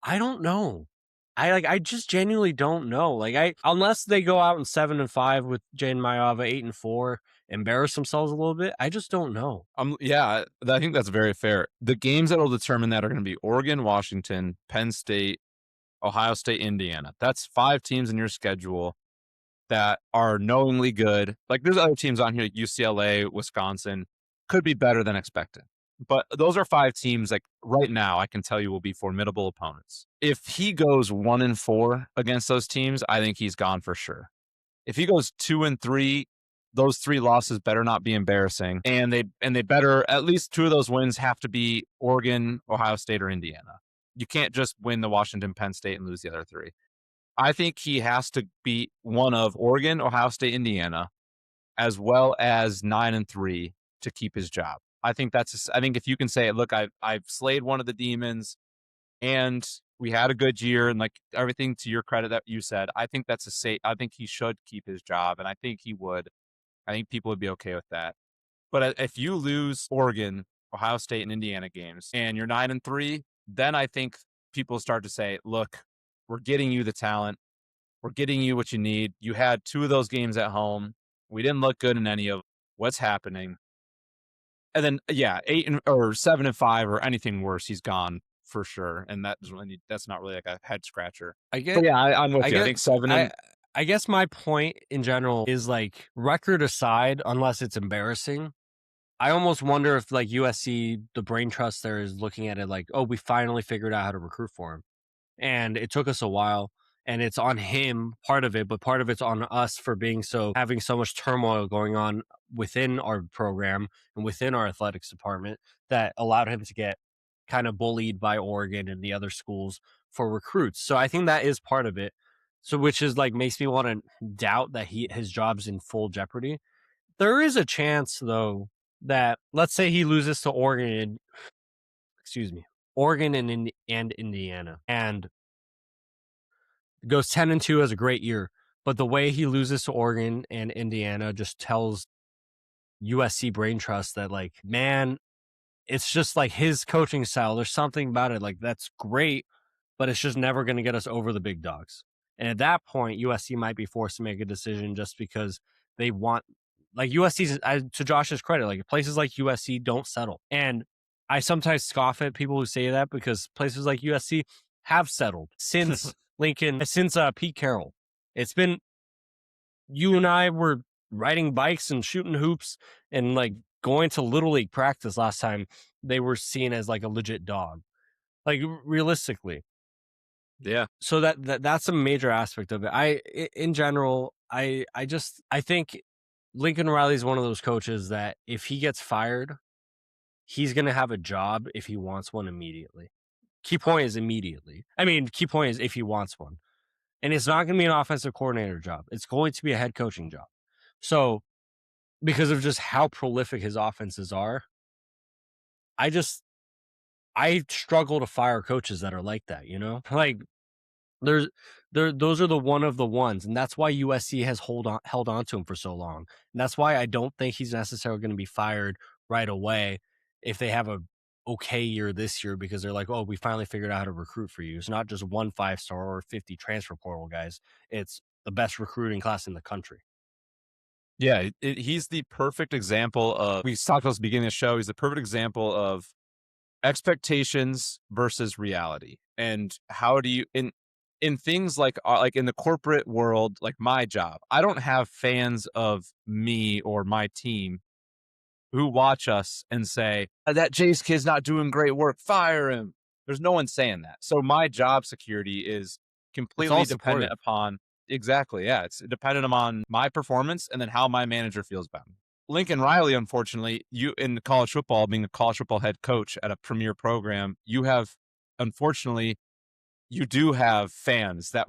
I don't know. I just genuinely don't know. Unless they go out in 7-5 with Jaden Mayava 8-4, embarrass themselves a little bit. I just don't know. Yeah, I think that's very fair. The games that will determine that are going to be Oregon, Washington, Penn State, Ohio State, Indiana. That's 5 teams in your schedule that are knowingly good. Like there's other teams on here, like UCLA, Wisconsin, could be better than expected. But those are 5 teams like right now I can tell you will be formidable opponents. If he goes 1-4 against those teams, I think he's gone for sure. If he goes 2-3, those 3 losses better not be embarrassing. And they better, at least 2 of those wins have to be Oregon, Ohio State, or Indiana. You can't just win the Washington, Penn State and lose the other 3. I think he has to beat one of Oregon, Ohio State, Indiana, as well as 9-3 to keep his job. I think if you can say, look, I've slayed one of the demons and we had a good year and like everything to your credit that you said, I think I think he should keep his job and I think he would. I think people would be okay with that. But if you lose Oregon, Ohio State, and Indiana games and you're 9-3, then I think people start to say, look, we're getting you the talent. We're getting you what you need. You had 2 of those games at home. We didn't look good in any of what's happening. And then, 7-5 or anything worse, he's gone for sure. And that's not really like a head scratcher. I'm with you. I think 7. I guess my point in general is like record aside, unless it's embarrassing, I almost wonder if like USC, the brain trust there is looking at it like, oh, we finally figured out how to recruit for him. And it took us a while and it's on him, part of it, but part of it's on us for having so much turmoil going on within our program and within our athletics department that allowed him to get kind of bullied by Oregon and the other schools for recruits. So I think that is part of it. So which is like makes me want to doubt that his job's in full jeopardy. There is a chance though that let's say he loses to Oregon and Indiana and goes 10-2 has a great year, but the way he loses to Oregon and Indiana just tells USC brain trust that like, man, it's just like his coaching style. There's something about it like that's great, but it's just never going to get us over the big dogs. And at that point, USC might be forced to make a decision just because they want like USC's to Josh's credit, like places like USC don't settle. And I sometimes scoff at people who say that because places like USC have settled since Lincoln, since Pete Carroll. It's been you and I were riding bikes and shooting hoops and like going to little league practice last time. They were seen as like a legit dog, like realistically. Yeah. So that's a major aspect of it. In general, I think Lincoln Riley is one of those coaches that if he gets fired, he's going to have a job if he wants one immediately. Key point is immediately. I mean, key point is if he wants one. And it's not going to be an offensive coordinator job. It's going to be a head coaching job. So because of just how prolific his offenses are, I struggle to fire coaches that are like that, you know? Like those are the one of the ones, and that's why USC has held on to him for so long. And that's why I don't think he's necessarily going to be fired right away if they have a okay year this year because they're like, oh, we finally figured out how to recruit for you. It's not just 1 5-star or 50 transfer portal guys. It's the best recruiting class in the country. Yeah, he's the perfect example of, we talked about this at the beginning of the show, he's the perfect example of expectations versus reality. And how do you, in things like in the corporate world, like my job, I don't have fans of me or my team who watch us and say, that Jace kid's not doing great work, fire him. There's no one saying that. So my job security is completely dependent upon, exactly, yeah, it's dependent upon my performance and then how my manager feels about me. Lincoln Riley, unfortunately, you in college football, being a college football head coach at a premier program, you have, unfortunately, you do have fans that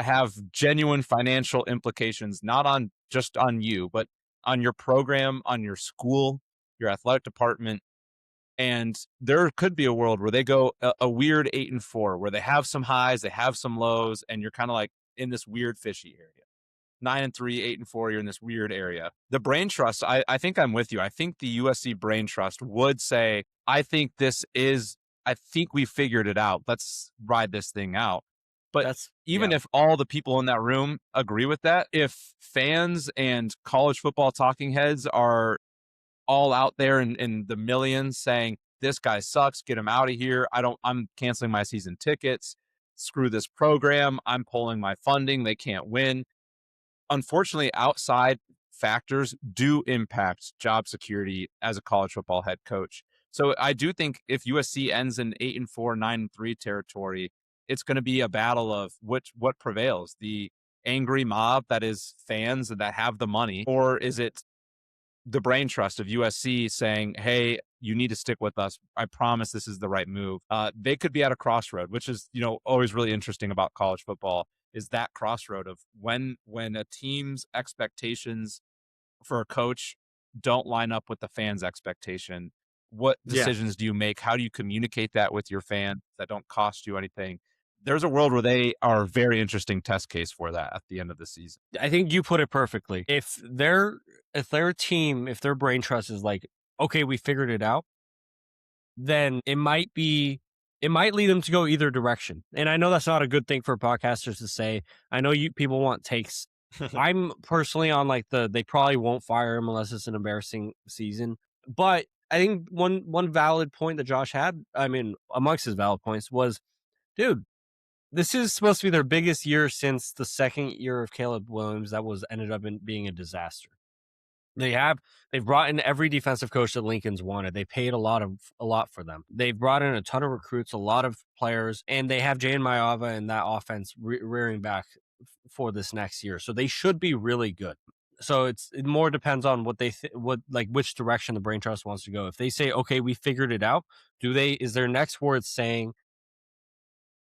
have genuine financial implications, not on just on you, but on your program, on your school, your athletic department. And there could be a world where they go a weird 8-4, where they have some highs, they have some lows, and you're kind of like in this weird fishy area. 9-3, 8-4, you're in this weird area. The brain trust, I think I'm with you. I think the USC brain trust would say, I think we figured it out. Let's ride this thing out. But even if all the people in that room agree with that, if fans and college football talking heads are all out there in the millions saying, this guy sucks, get him out of here. I'm canceling my season tickets. Screw this program. I'm pulling my funding. They can't win. Unfortunately, outside factors do impact job security as a college football head coach. So I do think if USC ends in 8-4, 9-3 territory, it's going to be a battle of what prevails: the angry mob that is fans that have the money, or is it the brain trust of USC saying, "Hey, you need to stick with us. I promise this is the right move." They could be at a crossroad, which is always really interesting about college football, is that crossroad of when a team's expectations for a coach don't line up with the fans' expectation. What decisions do you make? How do you communicate that with your fan that don't cost you anything? There's a world where they are a very interesting test case for that at the end of the season. I think you put it perfectly. If their team, if their brain trust is like, okay, we figured it out, then it might lead them to go either direction. And I know that's not a good thing for podcasters to say. I know people want takes. I'm personally on like they probably won't fire him unless it's an embarrassing season. But I think one valid point that Josh had, I mean, amongst his valid points was, dude, this is supposed to be their biggest year since the second year of Caleb Williams that ended up being a disaster. They've brought in every defensive coach that Lincoln's wanted. They paid a lot for them. They've brought in a ton of recruits, a lot of players, and they have Jane Maiava and that offense rearing back for this next year. So they should be really good. So it more depends on what which direction the brain trust wants to go. If they say, okay, we figured it out, is their next word saying,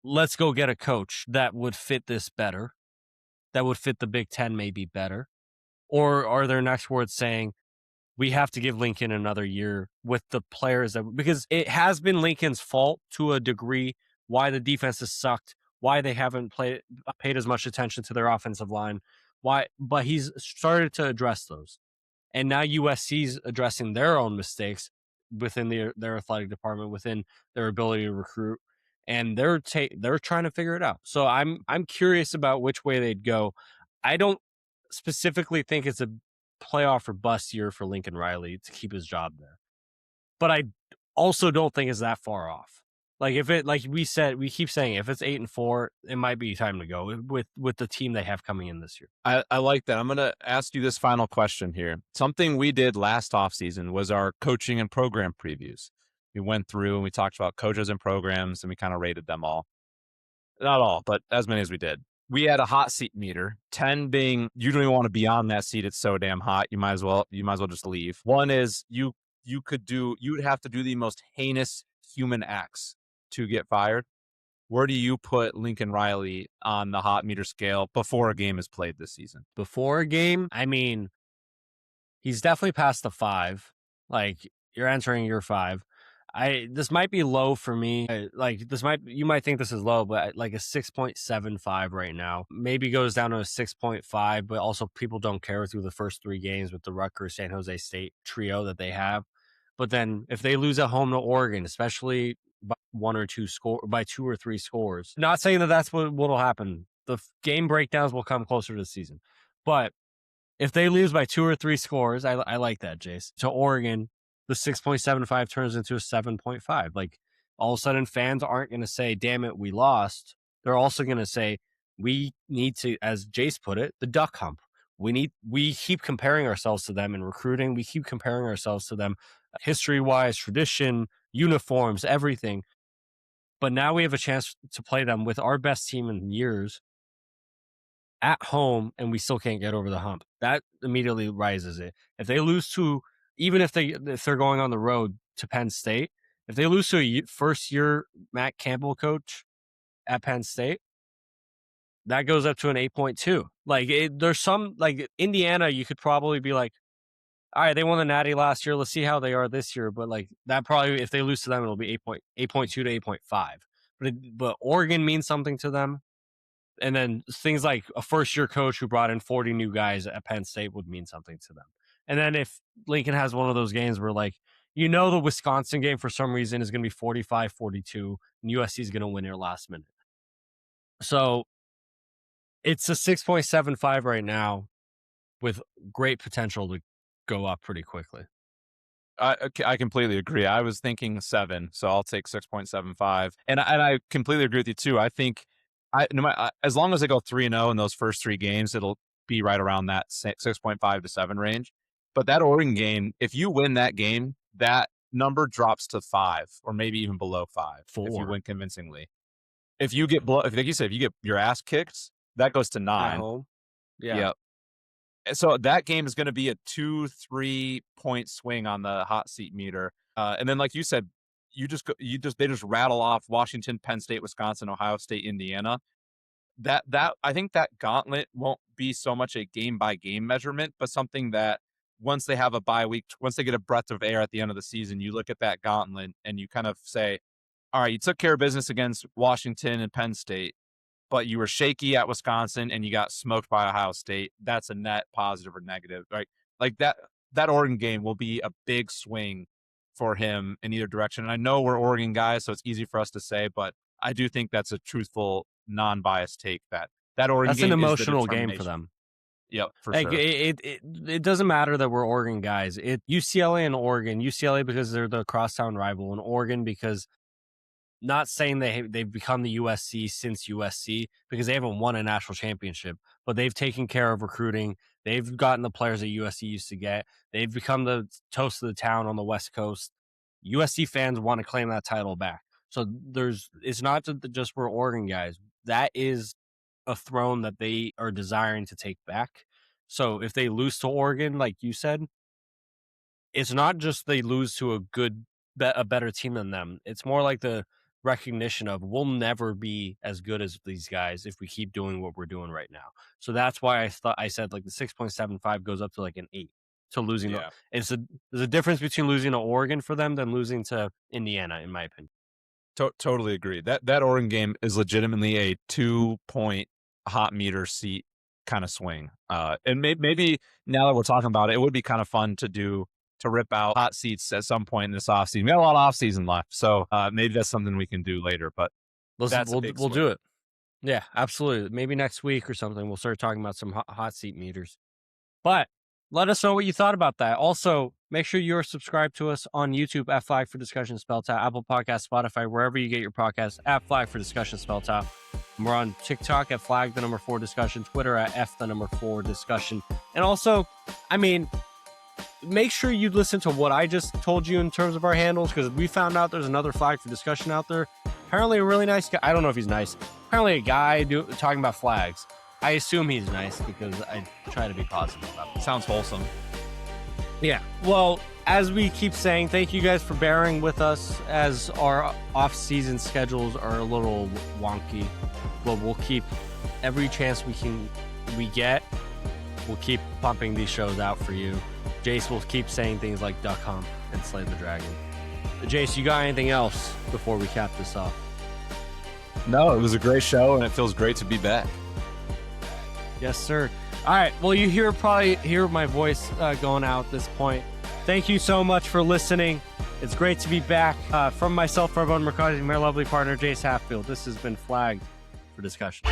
let's go get a coach that would fit this better, that would fit the Big Ten maybe better? Or are their next words saying, we have to give Lincoln another year with the players because it has been Lincoln's fault to a degree why the defense has sucked, why they haven't paid as much attention to their offensive line, but he's started to address those. And now USC's addressing their own mistakes within their athletic department, within their ability to recruit, and they're trying to figure it out. So I'm curious about which way they'd go. I don't specifically think it's a playoff or bust year for Lincoln Riley to keep his job there, but I also don't think it's that far off. Like we keep saying, if it's 8-4, it might be time to go with the team they have coming in this year. I like that. I'm going to ask you this final question here. Something we did last offseason was our coaching and program previews. We went through and we talked about coaches and programs, and we kind of rated them all. Not all, but as many as we did. We had a hot seat meter, 10 being you don't even want to be on that seat. It's so damn hot. You might as well just leave. One is you would have to do the most heinous human acts to get fired. Where do you put Lincoln Riley on the hot meter scale before a game is played this season? Before a game, I mean, he's definitely past the 5. Like, you're entering year 5. This might be low for me. You might think this is low, but like a 6.75 right now. Maybe goes down to a 6.5, but also people don't care through the first 3 games with the Rutgers San Jose State trio that they have. But then if they lose at home to Oregon, especially by 2 or 3 scores, not saying that that's what'll happen. The game breakdowns will come closer to the season, but if they lose by 2 or 3 scores, I like that, Jace. To Oregon, the 6.75 turns into a 7.5. Like, all of a sudden, fans aren't going to say, damn it, we lost. They're also going to say, we need to, as Jace put it, the duck hump. We keep comparing ourselves to them in recruiting. We keep comparing ourselves to them history-wise, tradition, uniforms, everything. But now we have a chance to play them with our best team in years. at home and we still can't get over the hump. That immediately rises it. If they lose to, even if they're going on the road to Penn State, if they lose to a first-year Matt Campbell coach at Penn State, that goes up to an 8.2. Like, there's some, like, Indiana, you could probably be like, all right, they won the Natty last year. Let's see how they are this year. But, like, that probably, if they lose to them, it'll be 8.2 to 8.5. But Oregon means something to them. And then things like a first-year coach who brought in 40 new guys at Penn State would mean something to them. And then if Lincoln has one of those games where, like, the Wisconsin game for some reason is going to be 45-42, and USC is going to win it last minute. So it's a 6.75 right now with great potential to go up pretty quickly. I completely agree. I was thinking 7, so I'll take 6.75. And I completely agree with you too. I think as long as they go 3-0 in those first 3 games, it'll be right around that 6.5 to 7 range. But that Oregon game, if you win that game, that number drops to 5 or maybe even below 5 4. If you win convincingly. If you get like you said, if you get your ass kicked, that goes to 9. At home. Yeah. Yep. So that game is going to be a 2-3 point swing on the hot seat meter. And then, like you said, they just rattle off Washington, Penn State, Wisconsin, Ohio State, Indiana. That I think that gauntlet won't be so much a game by game measurement, but something that once they have a bye week, once they get a breath of air at the end of the season, you look at that gauntlet and you kind of say, all right, you took care of business against Washington and Penn State, but you were shaky at Wisconsin and you got smoked by Ohio State. That's a net positive or negative, right? Like that Oregon game will be a big swing for him in either direction. And I know we're Oregon guys, so it's easy for us to say, but I do think that's a truthful, non-biased take that Oregon that's game an emotional game for them. Yep, for like, sure. It doesn't matter that we're Oregon guys. UCLA and Oregon. UCLA because they're the crosstown rival, and Oregon because, not saying they've become the USC since USC because they haven't won a national championship, but they've taken care of recruiting. They've gotten the players that USC used to get. They've become the toast of the town on the West Coast. USC fans want to claim that title back. So it's not just we're Oregon guys. That is a throne that they are desiring to take back. So if they lose to Oregon, like you said, it's not just they lose to a better team than them. It's more like the recognition of we'll never be as good as these guys if we keep doing what we're doing right now. So that's why I said like the 6.75 goes up to like an 8 to losing. Yeah. There's a difference between losing to Oregon for them than losing to Indiana, in my opinion. Totally agree. That Oregon game is legitimately a 2-point hot meter seat kind of swing. And maybe now that we're talking about it, it would be kind of fun to rip out hot seats at some point in this offseason. We got a lot of offseason left, so maybe that's something we can do later. But we'll do it. Yeah, absolutely. Maybe next week or something, we'll start talking about some hot seat meters. But let us know what you thought about that. Also, make sure you're subscribed to us on YouTube at Flag for Discussion spelled out, Apple Podcasts, Spotify, wherever you get your podcasts at Flag for Discussion spelled out. We're on TikTok at Flag 4 Discussion, Twitter at F 4 Discussion. And also, make sure you listen to what I just told you in terms of our handles, because we found out there's another Flag for Discussion out there. Apparently a really nice guy. I don't know if he's nice. Apparently a guy talking about flags. I assume he's nice because I try to be positive about it. Sounds wholesome. Yeah. Well, as we keep saying, thank you guys for bearing with us as our off-season schedules are a little wonky, but we'll keep every chance we get. We'll keep pumping these shows out for you. Jace will keep saying things like Duck Hump and Slay the Dragon. Jace, you got anything else before we cap this off? No, it was a great show, and it feels great to be back. Yes, sir. All right. Well, you probably hear my voice going out at this point. Thank you so much for listening. It's great to be back. From myself, Everyone McCarthy, and my lovely partner, Jace Hatfield, this has been Flagged for Discussion.